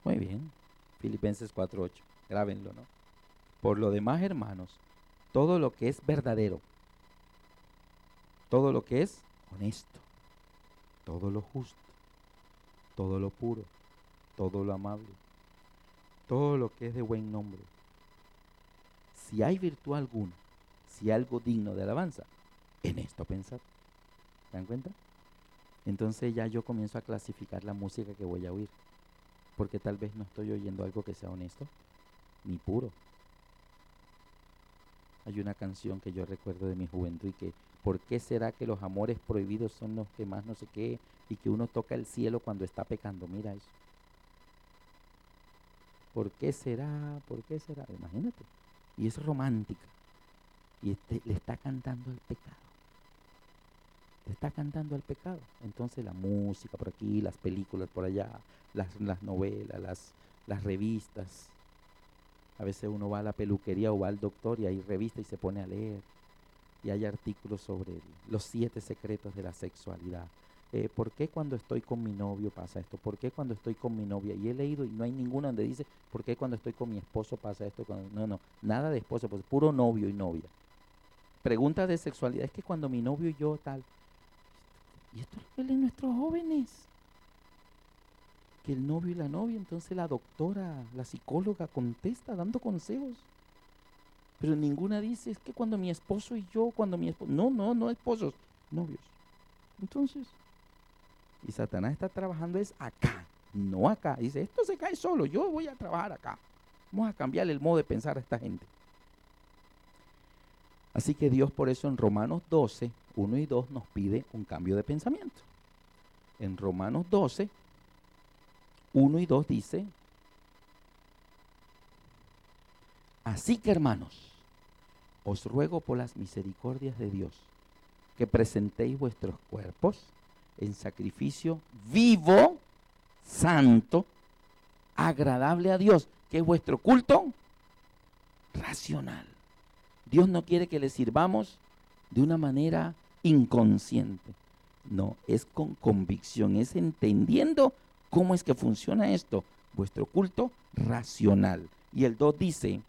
Muy bien, Filipenses 4:8, grábenlo, ¿no? Por lo demás, hermanos, todo lo que es verdadero, todo lo que es honesto, todo lo justo, todo lo puro, todo lo amable, todo lo que es de buen nombre. Si hay virtud alguna, si hay algo digno de alabanza, en esto pensar. ¿Se dan cuenta? Entonces ya yo comienzo a clasificar la música que voy a oír, porque tal vez no estoy oyendo algo que sea honesto, ni puro. Hay una canción que yo recuerdo de mi juventud y que, ¿por qué será que los amores prohibidos son los que más no sé qué y que uno toca el cielo cuando está pecando? Mira eso. ¿Por qué será? ¿Por qué será? Imagínate. Y es romántica. Y le está cantando al pecado. Le está cantando al pecado. Entonces la música por aquí, las películas por allá, las novelas, las revistas. A veces uno va a la peluquería o va al doctor y hay revista y se pone a leer. Y hay artículos sobre los 7 secretos de la sexualidad. ¿Por qué cuando estoy con mi novio pasa esto? ¿Por qué cuando estoy con mi novia? Y he leído y no hay ninguno donde dice, ¿por qué cuando estoy con mi esposo pasa esto? No, nada de esposo, pues puro novio y novia. Preguntas de sexualidad, es que cuando mi novio y yo tal. Y esto es lo que leen nuestros jóvenes. Que el novio y la novia, entonces la doctora, la psicóloga contesta dando consejos. Pero ninguna dice, es que cuando mi esposo y yo, cuando mi esposo... No esposos, novios. Entonces, y Satanás está trabajando es acá, no acá. Dice, esto se cae solo, yo voy a trabajar acá. Vamos a cambiarle el modo de pensar a esta gente. Así que Dios por eso en Romanos 12, 1 y 2 nos pide un cambio de pensamiento. En Romanos 12, 1 y 2 dice, así que hermanos, os ruego por las misericordias de Dios, que presentéis vuestros cuerpos en sacrificio vivo, santo, agradable a Dios, que es vuestro culto racional. Dios no quiere que le sirvamos de una manera inconsciente. No, es con convicción, es entendiendo cómo es que funciona esto. Vuestro culto racional. Y el 2 dice,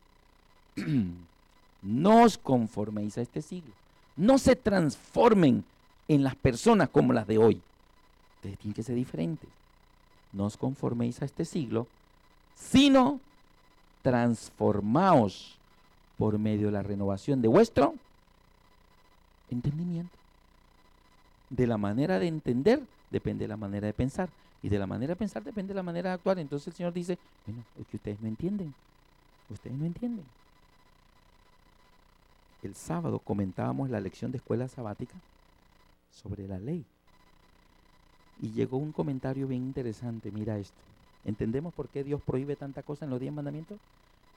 no os conforméis a este siglo. No se transformen en las personas como las de hoy. Ustedes tienen que ser diferentes. No os conforméis a este siglo, sino transformaos por medio de la renovación de vuestro entendimiento. De la manera de entender depende de la manera de pensar. Y de la manera de pensar depende de la manera de actuar. Entonces el Señor dice, bueno, es que ustedes no entienden. Ustedes no entienden. El sábado comentábamos la lección de escuela sabática sobre la ley. Y llegó un comentario bien interesante. Mira esto. ¿Entendemos por qué Dios prohíbe tanta cosa en los 10 mandamientos?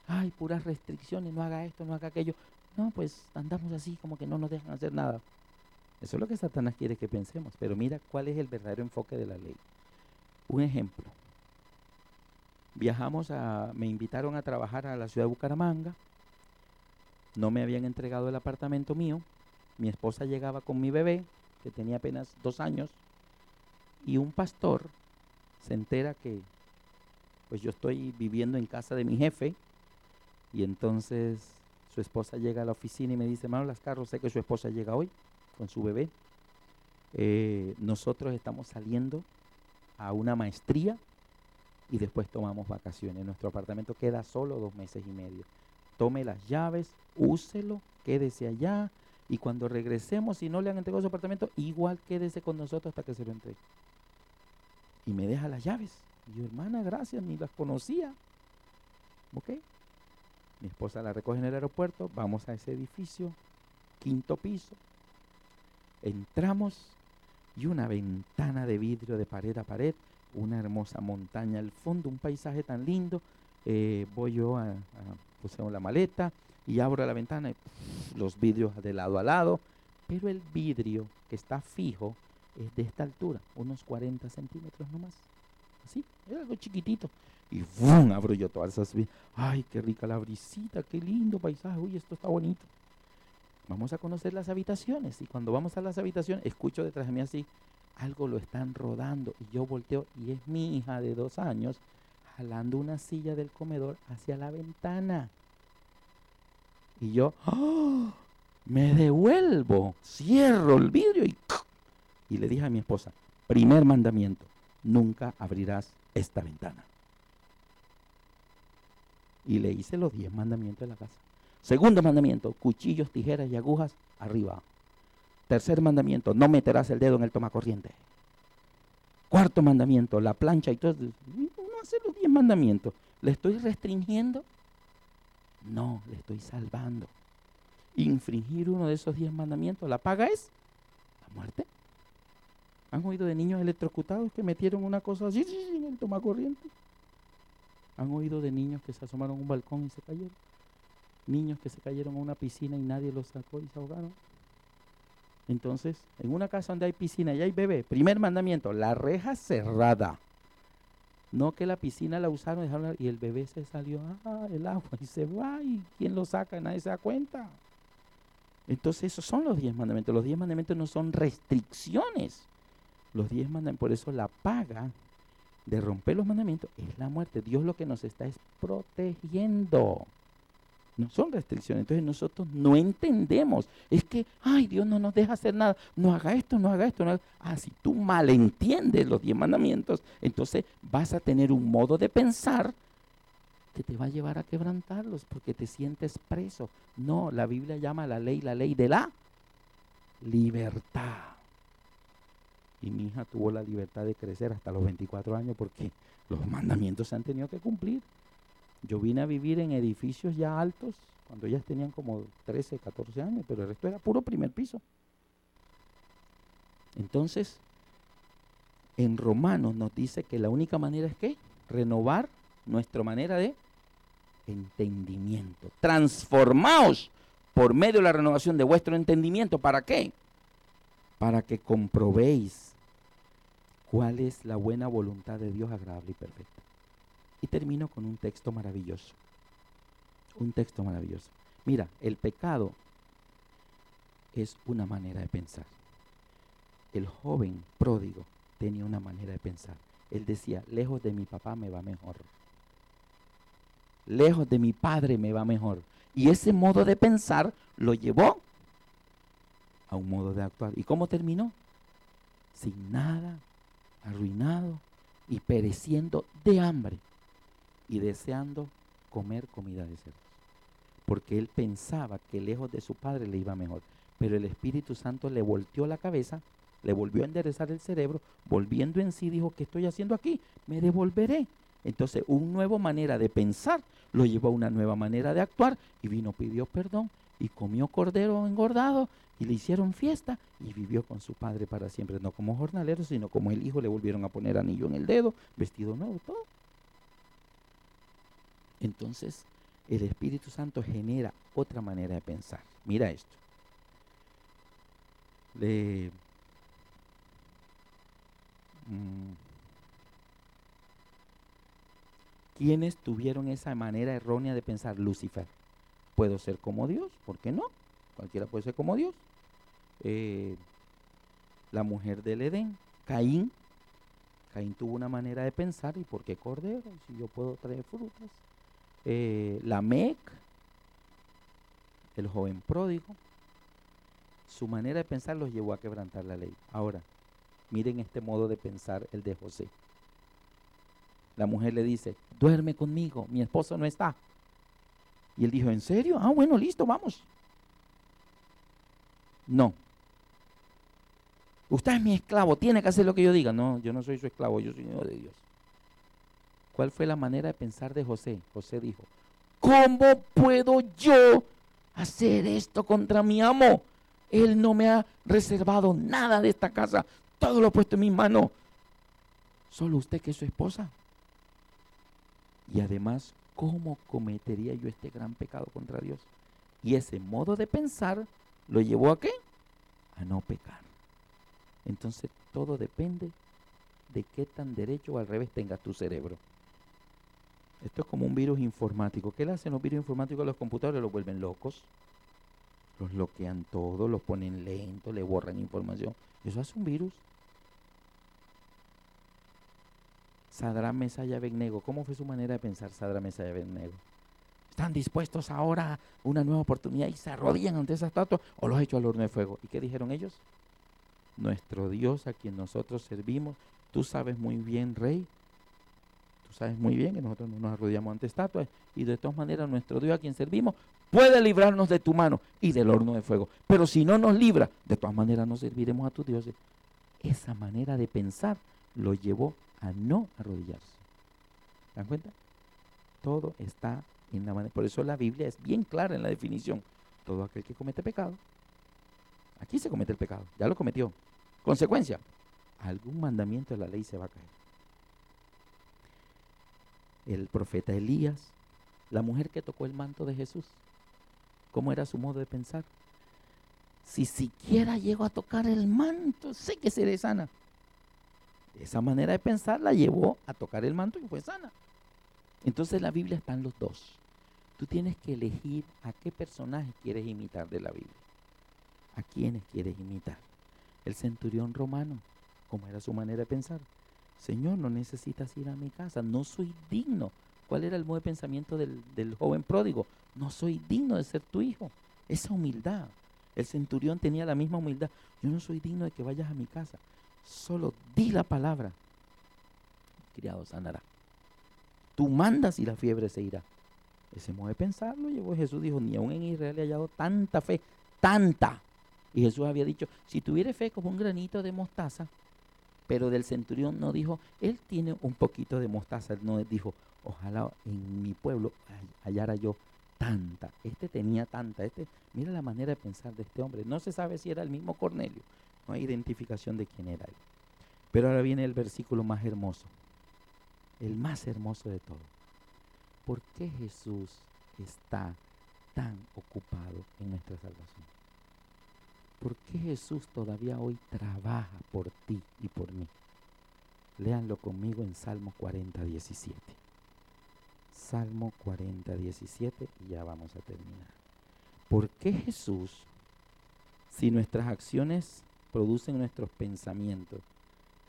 Ay, puras restricciones, no haga esto, no haga aquello. No, pues andamos así como que no nos dejan hacer nada. Eso es lo que Satanás quiere que pensemos. Pero mira cuál es el verdadero enfoque de la ley. Un ejemplo. Me invitaron a trabajar a la ciudad de Bucaramanga. No me habían entregado el apartamento mío. Mi esposa llegaba con mi bebé, que tenía apenas 2 años. Y un pastor se entera que pues yo estoy viviendo en casa de mi jefe. Y entonces su esposa llega a la oficina y me dice, hermano Lascarro, sé que su esposa llega hoy con su bebé. Nosotros estamos saliendo a una maestría y después tomamos vacaciones. Nuestro apartamento queda solo 2 meses y medio. Tome las llaves, úselo, quédese allá y cuando regresemos, si no le han entregado su apartamento, igual quédese con nosotros hasta que se lo entregue. Y me deja las llaves. Y yo, hermana, gracias, ni las conocía. ¿Ok? Mi esposa la recoge en el aeropuerto, vamos a ese edificio, 5.º piso. Entramos y una ventana de vidrio de pared a pared, una hermosa montaña al fondo, un paisaje tan lindo. Voy yo puseo la maleta y abro la ventana y los vidrios de lado a lado, pero el vidrio que está fijo es de esta altura, unos 40 centímetros nomás. Así, es algo chiquitito. Y ¡bum! Abro yo todas esas. ¡Ay, qué rica la brisita! ¡Qué lindo paisaje! ¡Uy, esto está bonito! Vamos a conocer las habitaciones. Y cuando vamos a las habitaciones, escucho detrás de mí así, algo lo están rodando. Y yo volteo y es mi hija de 2 años jalando una silla del comedor hacia la ventana. Y yo, ¡oh! Me devuelvo, cierro el vidrio y le dije a mi esposa, primer mandamiento, nunca abrirás esta ventana. Y le hice los 10 mandamientos de la casa. Segundo mandamiento, cuchillos, tijeras y agujas arriba. Tercer mandamiento, no meterás el dedo en el tomacorriente. Cuarto mandamiento, la plancha y todo. Uno hace los 10 mandamientos. ¿Le estoy restringiendo? No, le estoy salvando. Infringir uno de esos 10 mandamientos, la paga es la muerte. ¿Han oído de niños electrocutados que metieron una cosa así en el tomacorriente? ¿Han oído de niños que se asomaron a un balcón y se cayeron? Niños que se cayeron a una piscina y nadie los sacó y se ahogaron. Entonces, en una casa donde hay piscina y hay bebé, primer mandamiento, la reja cerrada. No que la piscina la usaron dejaron, y el bebé se salió el agua y se va y ¿quién lo saca? Nadie se da cuenta. Entonces esos son los 10 mandamientos. Los 10 mandamientos no son restricciones. Los 10 mandamientos, por eso la paga de romper los mandamientos es la muerte. Dios lo que nos está es protegiendo. No son restricciones. Entonces nosotros no entendemos. Es que, ay, Dios no nos deja hacer nada. No haga esto, no haga esto. No haga. Si tú malentiendes los 10 mandamientos, entonces vas a tener un modo de pensar que te va a llevar a quebrantarlos porque te sientes preso. No, la Biblia llama a la ley de la libertad. Y mi hija tuvo la libertad de crecer hasta los 24 años porque los mandamientos se han tenido que cumplir. Yo vine a vivir en edificios ya altos cuando ellas tenían como 13, 14 años, pero el resto era puro primer piso. Entonces, en Romanos nos dice que la única manera es ¿qué? Renovar nuestra manera de entendimiento. Transformaos por medio de la renovación de vuestro entendimiento. ¿Para qué? Para que comprobéis cuál es la buena voluntad de Dios agradable y perfecta. Y termino con un texto maravilloso. Un texto maravilloso. Mira, el pecado es una manera de pensar. El joven pródigo tenía una manera de pensar. Él decía, lejos de mi papá me va mejor. Lejos de mi padre me va mejor. Y ese modo de pensar lo llevó a un modo de actuar. ¿Y cómo terminó? Sin nada, arruinado y pereciendo de hambre y deseando comer comida de cerdos. Porque él pensaba que lejos de su padre le iba mejor. Pero el Espíritu Santo le volteó la cabeza le volvió a enderezar el cerebro, volviendo en sí dijo, ¿qué estoy haciendo aquí? Me devolveré. Entonces, una nueva manera de pensar lo llevó a una nueva manera de actuar y vino, pidió perdón y comió cordero engordado y le hicieron fiesta y vivió con su padre para siempre, no como jornalero, sino como el hijo, le volvieron a poner anillo en el dedo, vestido nuevo, todo. Entonces, el Espíritu Santo genera otra manera de pensar. Mira esto. ¿Quiénes tuvieron esa manera errónea de pensar? Lucifer. Puedo ser como Dios, ¿por qué no? Cualquiera puede ser como Dios. La mujer del Edén, Caín. Caín tuvo una manera de pensar, ¿y por qué cordero? Si yo puedo traer frutas. Lamec, el joven pródigo, su manera de pensar los llevó a quebrantar la ley. Ahora, miren este modo de pensar, el de José. La mujer le dice, duerme conmigo, mi esposo no está. Y él dijo, ¿en serio? Ah, bueno, listo, vamos. No. Usted es mi esclavo, tiene que hacer lo que yo diga. No, yo no soy su esclavo, yo soy hijo de Dios. ¿Cuál fue la manera de pensar de José? José dijo, ¿cómo puedo yo hacer esto contra mi amo? Él no me ha reservado nada de esta casa, todo lo ha puesto en mis manos. Solo usted que es su esposa. Y además, ¿cómo cometería yo este gran pecado contra Dios? Y ese modo de pensar lo llevó ¿a qué? A no pecar. Entonces, todo depende de qué tan derecho o al revés tenga tu cerebro. Esto es como un virus informático. ¿Qué le hacen los virus informáticos a los computadores? Los vuelven locos. Los bloquean todo, los ponen lento, le borran información. Eso hace un virus. Sadrach, Mesach y Abednego. ¿Cómo fue su manera de pensar Sadrach, Mesach y Abednego? ¿Están dispuestos ahora a una nueva oportunidad y se arrodillan ante esa estatua o los echo al horno de fuego? ¿Y qué dijeron ellos? Nuestro Dios a quien nosotros servimos, tú sabes muy bien, Rey, tú sabes muy bien que nosotros no nos arrodillamos ante estatuas y de todas maneras nuestro Dios a quien servimos puede librarnos de tu mano y del horno de fuego. Pero si no nos libra, de todas maneras no serviremos a tus dioses. Esa manera de pensar lo llevó a no arrodillarse. ¿Se dan cuenta? Todo está en la manera. Por eso la Biblia es bien clara en la definición. Todo aquel que comete pecado. Aquí se comete el pecado. Ya lo cometió. Consecuencia. Algún mandamiento de la ley se va a caer. El profeta Elías. La mujer que tocó el manto de Jesús. ¿Cómo era su modo de pensar? Si siquiera llego a tocar el manto, sé que seré sana. Esa manera de pensar la llevó a tocar el manto y fue sana. Entonces en la Biblia están los dos. Tú tienes que elegir a qué personaje quieres imitar de la Biblia. ¿A quiénes quieres imitar? El centurión romano, ¿cómo era su manera de pensar? Señor, no necesitas ir a mi casa, no soy digno. ¿Cuál era el modo de pensamiento del joven pródigo? No soy digno de ser tu hijo. Esa humildad. El centurión tenía la misma humildad. Yo no soy digno de que vayas a mi casa. Solo di la palabra. El criado sanará. Tú mandas y la fiebre se irá. Ese modo de pensar lo llevó Jesús. Dijo, ni aún en Israel he hallado tanta fe, tanta. Y Jesús había dicho, si tuviera fe como un granito de mostaza, pero del centurión no dijo, él tiene un poquito de mostaza. Él no dijo, ojalá en mi pueblo hallara yo tanta. Este tenía tanta. Mira la manera de pensar de este hombre. No se sabe si era el mismo Cornelio. No hay identificación de quién era él. Pero ahora viene el versículo más hermoso. El más hermoso de todo. ¿Por qué Jesús está tan ocupado en nuestra salvación? ¿Por qué Jesús todavía hoy trabaja por ti y por mí? Léanlo conmigo en Salmo 40, 17. Salmo 40, 17 y ya vamos a terminar. ¿Por qué Jesús, si nuestras acciones producen nuestros pensamientos,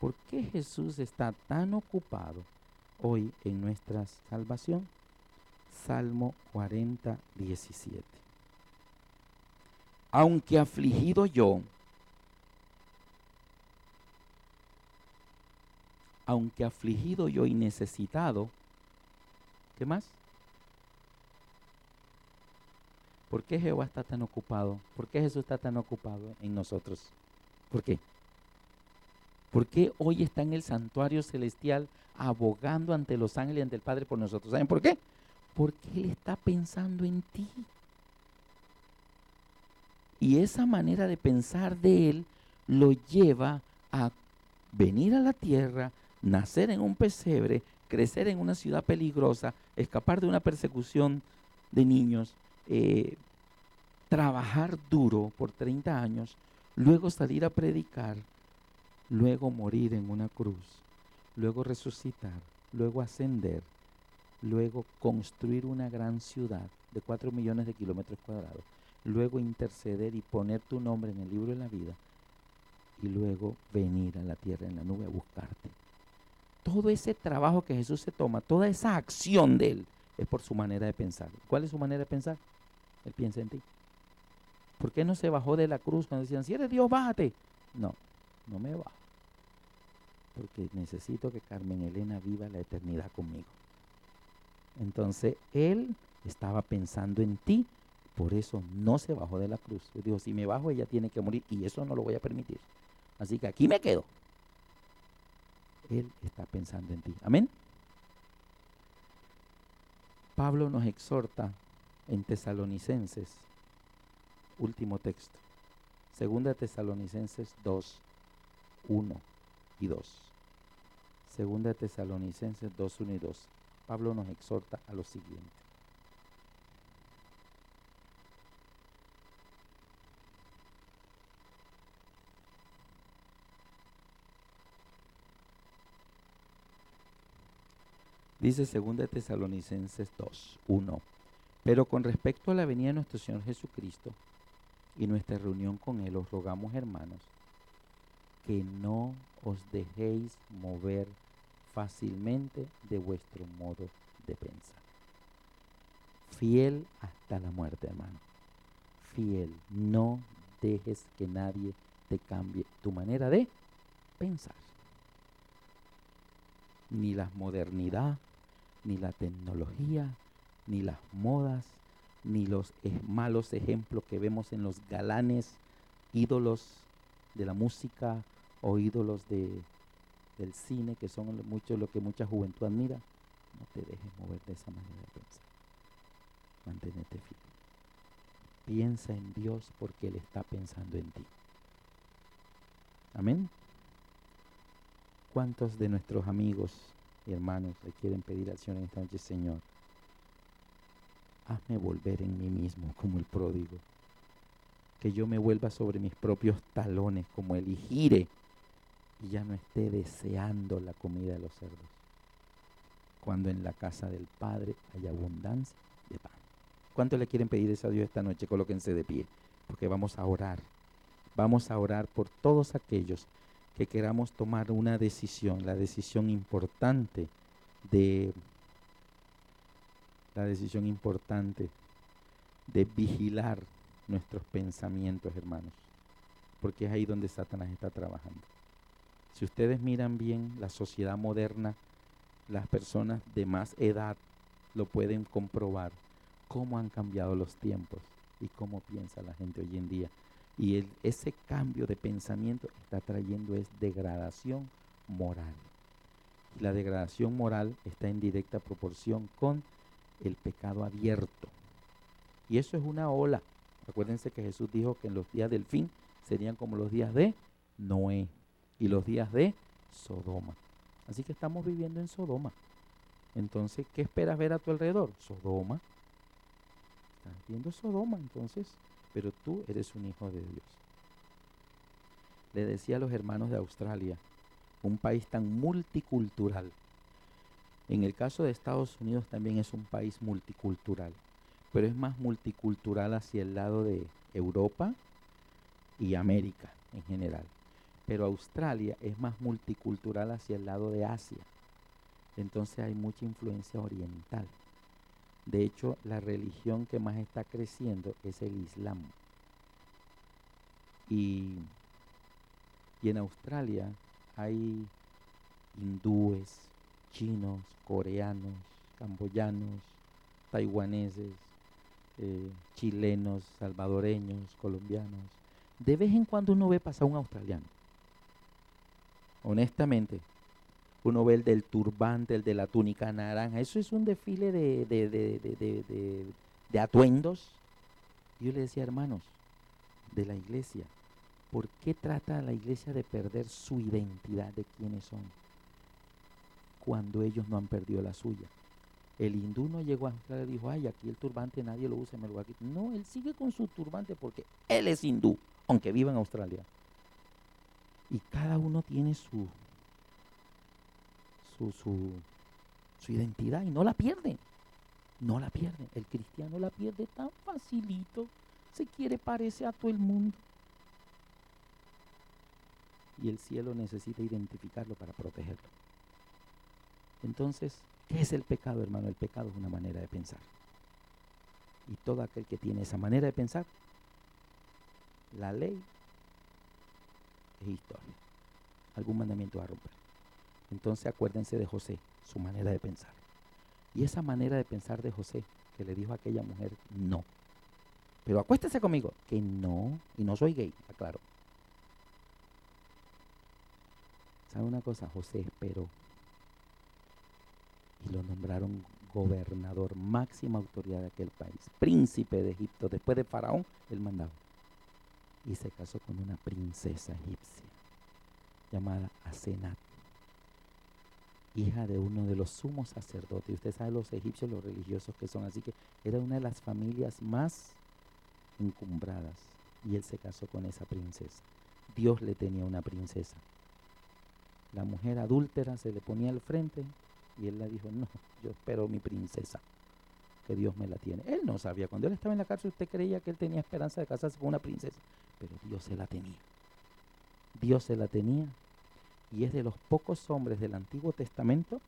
por qué Jesús está tan ocupado hoy en nuestra salvación? Salmo 40, 17. Aunque afligido yo, y necesitado, ¿qué más? ¿Por qué Jehová está tan ocupado? ¿Por qué Jesús está tan ocupado en nosotros? ¿Por qué? ¿Por qué hoy está en el santuario celestial abogando ante los ángeles y ante el Padre por nosotros? ¿Saben por qué? Porque Él está pensando en ti. Y esa manera de pensar de Él lo lleva a venir a la tierra, nacer en un pesebre, crecer en una ciudad peligrosa, escapar de una persecución de niños, trabajar duro por 30 años, luego salir a predicar, luego morir en una cruz, luego resucitar, luego ascender, luego construir una gran ciudad de 4 millones de kilómetros cuadrados, luego interceder y poner tu nombre en el libro de la vida, y luego venir a la tierra en la nube a buscarte. Todo ese trabajo que Jesús se toma, toda esa acción de Él, es por su manera de pensar. ¿Cuál es su manera de pensar? Él piensa en ti. ¿Por qué no se bajó de la cruz cuando decían, si eres Dios, bájate? No, no me bajo. Porque necesito que Carmen Elena viva la eternidad conmigo. Entonces, Él estaba pensando en ti, por eso no se bajó de la cruz. Él dijo, si me bajo, ella tiene que morir y eso no lo voy a permitir. Así que aquí me quedo. Él está pensando en ti. Amén. Pablo nos exhorta en Tesalonicenses, último texto, 2 Tesalonicenses 2, 1 y 2. 2 Tesalonicenses 2, 1 y 2. Pablo nos exhorta a lo siguiente. Dice 2 Tesalonicenses 2, 1. Pero con respecto a la venida de nuestro Señor Jesucristo y nuestra reunión con Él, os rogamos, hermanos, que no os dejéis mover fácilmente de vuestro modo de pensar. Fiel hasta la muerte, hermano. Fiel. No dejes que nadie te cambie tu manera de pensar. Ni la modernidad, ni la tecnología, ni las modas, ni los malos ejemplos que vemos en los galanes, ídolos de la música o ídolos del cine, que son mucho lo que mucha juventud admira. No te dejes mover de esa manera de pensar. Manténete firme. Piensa en Dios porque Él está pensando en ti. Amén. ¿Cuántos de nuestros amigos y hermanos le quieren pedir al Señor en esta noche? Señor, hazme volver en mí mismo como el pródigo, que yo me vuelva sobre mis propios talones como el y gire y ya no esté deseando la comida de los cerdos, cuando en la casa del Padre hay abundancia de pan. ¿Cuántos le quieren pedir eso a Dios esta noche? Colóquense de pie, porque vamos a orar. Vamos a orar por todos aquellos que queramos tomar una decisión, la decisión importante de vigilar nuestros pensamientos, hermanos, porque es ahí donde Satanás está trabajando. Si ustedes miran bien la sociedad moderna, las personas de más edad lo pueden comprobar, cómo han cambiado los tiempos y cómo piensa la gente hoy en día. Y ese cambio de pensamiento está trayendo es degradación moral. Y la degradación moral está en directa proporción con el pecado abierto. Y eso es una ola. Acuérdense que Jesús dijo que en los días del fin serían como los días de Noé y los días de Sodoma. Así que estamos viviendo en Sodoma. Entonces, ¿qué esperas ver a tu alrededor? Sodoma. Estás viendo Sodoma, entonces, pero tú eres un hijo de Dios. Le decía a los hermanos de Australia, un país tan multicultural. En el caso de Estados Unidos también es un país multicultural, pero es más multicultural hacia el lado de Europa y América en general. Pero Australia es más multicultural hacia el lado de Asia. Entonces hay mucha influencia oriental. De hecho, la religión que más está creciendo es el Islam. Y en Australia hay hindúes, chinos, coreanos, camboyanos, taiwaneses, chilenos, salvadoreños, colombianos. De vez en cuando uno ve pasar un australiano. honestamente, uno ve el del turbante, el de la túnica naranja, eso es un desfile de atuendos. Yo le decía, hermanos de la iglesia, ¿por qué trata la iglesia de perder su identidad de quiénes son cuando ellos no han perdido la suya? El hindú no llegó a Australia y dijo, ay, aquí el turbante nadie lo usa, me lo voy a quitar. No, él sigue con su turbante porque él es hindú, aunque viva en Australia. Y cada uno tiene su identidad y no la pierde. No la pierde. El cristiano la pierde tan facilito. Se quiere parecer a todo el mundo. Y el cielo necesita identificarlo para protegerlo. Entonces, ¿qué es el pecado, hermano? El pecado es una manera de pensar. Y todo aquel que tiene esa manera de pensar, la ley es historia. Algún mandamiento va a romper. Entonces acuérdense de José, su manera de pensar. Y esa manera de pensar de José, que le dijo a aquella mujer, no. Pero acuéstese conmigo, que no, y no soy gay, aclaro. ¿Sabe una cosa? José esperó. Y lo nombraron gobernador, máxima autoridad de aquel país, príncipe de Egipto. Después de Faraón, él mandaba. Y se casó con una princesa egipcia llamada Asenat, hija de uno de los sumos sacerdotes. Usted sabe los egipcios, los religiosos que son, así que era una de las familias más encumbradas. Y él se casó con esa princesa. Dios le tenía una princesa. La mujer adúltera se le ponía al frente y él le dijo, no, yo espero mi princesa, que Dios me la tiene. Él no sabía, cuando él estaba en la cárcel usted creía que él tenía esperanza de casarse con una princesa, pero Dios se la tenía. Dios se la tenía. Y es de los pocos hombres del Antiguo Testamento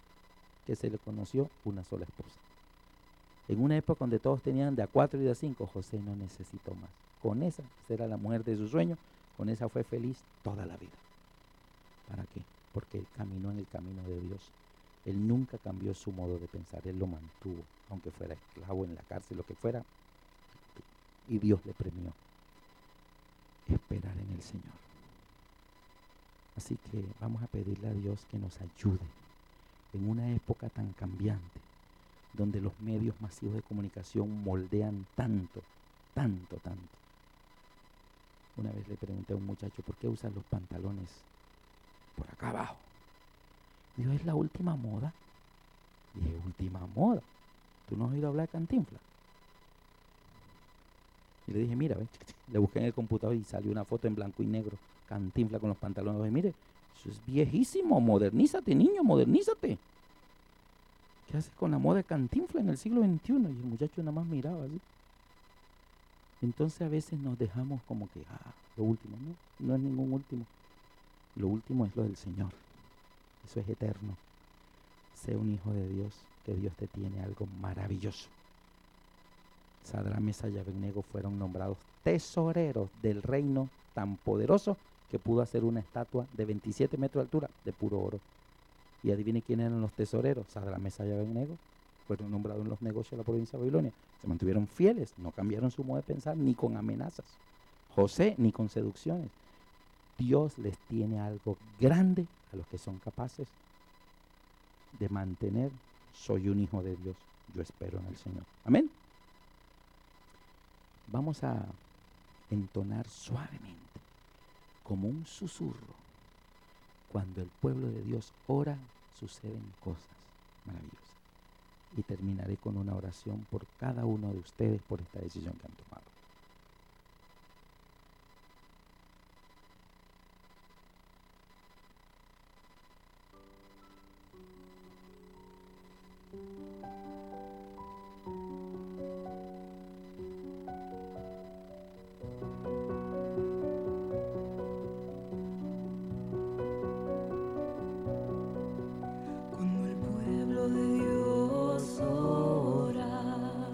que se le conoció una sola esposa. En una época donde todos tenían de a 4 y de a 5, José no necesitó más. Con esa era la mujer de su sueño, con esa fue feliz toda la vida. ¿Para qué? Porque él caminó en el camino de Dios. Él nunca cambió su modo de pensar, él lo mantuvo, aunque fuera esclavo en la cárcel, lo que fuera. Y Dios le premió. Esperar en el Señor. Así que vamos a pedirle a Dios que nos ayude en una época tan cambiante, donde los medios masivos de comunicación moldean tanto. Una vez le pregunté a un muchacho, ¿por qué usas los pantalones por acá abajo? Dijo, es la última moda. Dije, última moda. ¿Tú no has oído hablar de Cantinflas? Y le dije, mira, ve, le busqué en el computador y salió una foto en blanco y negro, Cantinflas con los pantalones. Le dije, mire, eso es viejísimo, modernízate, niño, modernízate. ¿Qué haces con la moda de Cantinflas en el siglo XXI? Y el muchacho nada más miraba así. Entonces a veces nos dejamos como que, lo último, no es ningún último. Lo último es lo del Señor. Eso es eterno. Sé un hijo de Dios, que Dios te tiene algo maravilloso. Sadrach, Mesach y Abednego fueron nombrados tesoreros del reino tan poderoso que pudo hacer una estatua de 27 metros de altura de puro oro. Y adivine quién eran los tesoreros. Sadrach, Mesach y Abednego fueron nombrados en los negocios de la provincia de Babilonia. Se mantuvieron fieles, no cambiaron su modo de pensar ni con amenazas. José ni con seducciones. Dios les tiene algo grande a los que son capaces de mantener, soy un hijo de Dios, yo espero en el Señor. Amén. Vamos a entonar suavemente, como un susurro. Cuando el pueblo de Dios ora, suceden cosas maravillosas. Y terminaré con una oración por cada uno de ustedes por esta decisión que han tomado. Cuando el pueblo de Dios ora,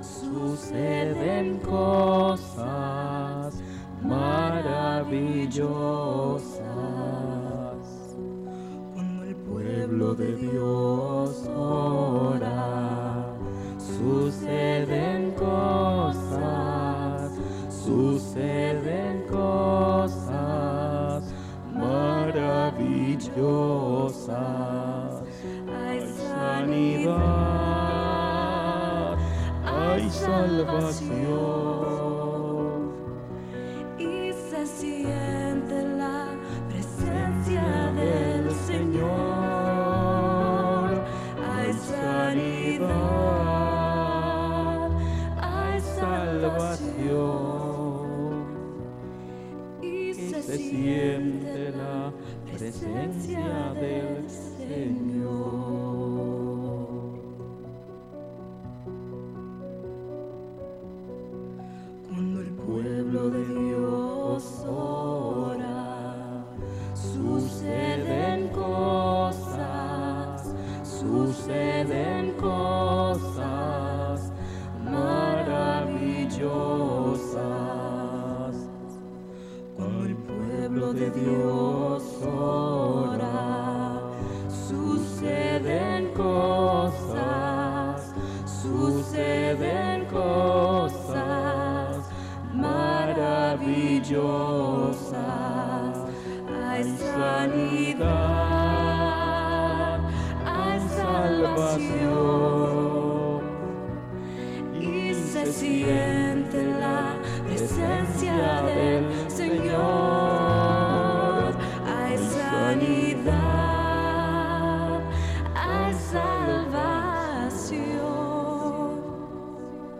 suceden cosas maravillosas. Cuando el pueblo de Dios ora, suceden cosas maravillosas. Hay sanidad, hay salvación. Y se siente la presencia del Señor. Hay sanidad, hay salvación. Y se siente la presencia del Señor. Cuando el pueblo de Dios ora, suceden cosas maravillosas. Cuando el pueblo de Dios ora, suceden cosas maravillosas. Hay sanidad, hay salvación. Y se siente la presencia del Señor. Hay sanidad, hay salvación.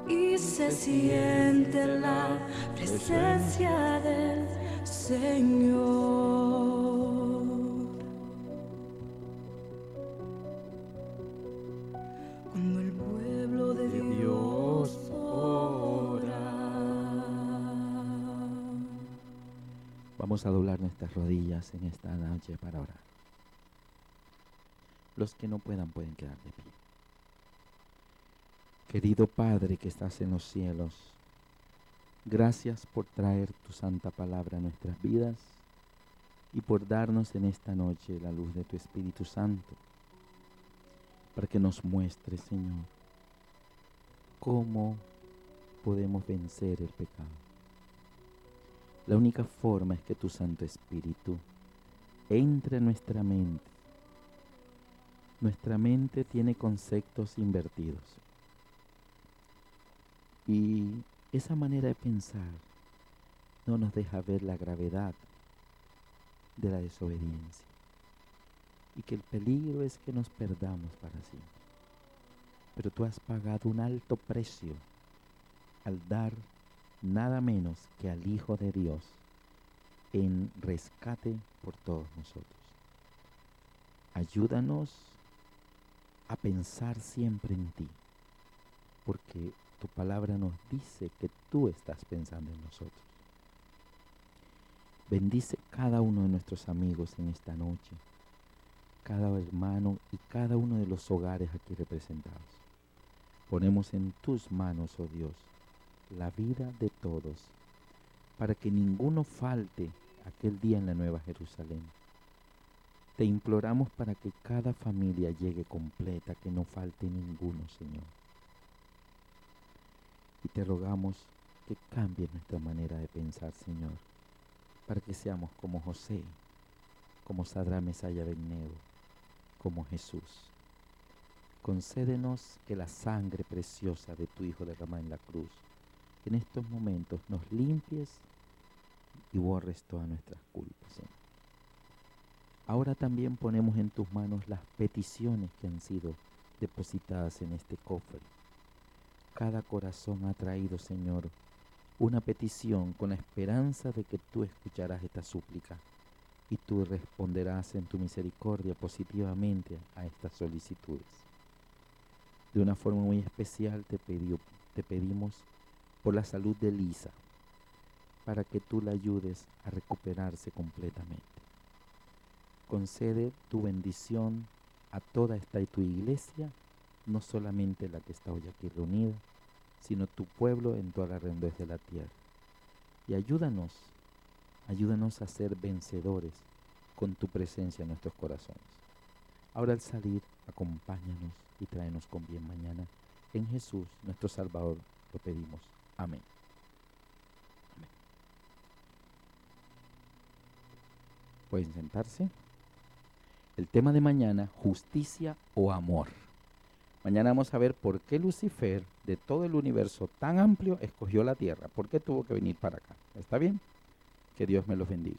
Y se siente la presencia del Señor. Cuando el pueblo de Dios ora. Vamos a doblar nuestras rodillas en esta noche para orar. Los que no puedan pueden quedar de pie. Querido Padre que estás en los cielos, gracias por traer tu santa palabra a nuestras vidas y por darnos en esta noche la luz de tu Espíritu Santo, para que nos muestre, Señor, cómo podemos vencer el pecado. La única forma es que tu Santo Espíritu entre en nuestra mente. Nuestra mente tiene conceptos invertidos. Y esa manera de pensar no nos deja ver la gravedad de la desobediencia. Y que el peligro es que nos perdamos para siempre. Pero tú has pagado un alto precio al dar nada menos que al Hijo de Dios en rescate por todos nosotros. Ayúdanos a pensar siempre en ti, porque tu palabra nos dice que tú estás pensando en nosotros. Bendice cada uno de nuestros amigos en esta noche, cada hermano y cada uno de los hogares aquí representados. Ponemos en tus manos, oh Dios, la vida de todos, para que ninguno falte aquel día en la Nueva Jerusalén. Te imploramos para que cada familia llegue completa, que no falte ninguno, Señor. Y te rogamos que cambies nuestra manera de pensar, Señor, para que seamos como José, como Sadrach, Mesach y Abednego, como Jesús. Concédenos que la sangre preciosa de tu Hijo derramada en la cruz, en estos momentos nos limpies y borres todas nuestras culpas, Señor. Ahora también ponemos en tus manos las peticiones que han sido depositadas en este cofre. Cada corazón ha traído, Señor, una petición con la esperanza de que tú escucharás esta súplica y tú responderás en tu misericordia positivamente a estas solicitudes. De una forma muy especial te pedimos por la salud de Lisa, para que tú la ayudes a recuperarse completamente. Concede tu bendición a toda esta tu iglesia, no solamente la que está hoy aquí reunida, sino tu pueblo en toda la redondez de la tierra. Y ayúdanos a ser vencedores con tu presencia en nuestros corazones. Ahora al salir, acompáñanos y tráenos con bien mañana. En Jesús, nuestro Salvador, lo pedimos. Amén. Amén. Pueden sentarse. El tema de mañana, justicia o amor. Mañana vamos a ver por qué Lucifer, de todo el universo tan amplio, escogió la tierra. ¿Por qué tuvo que venir para acá? ¿Está bien? Que Dios me los bendiga.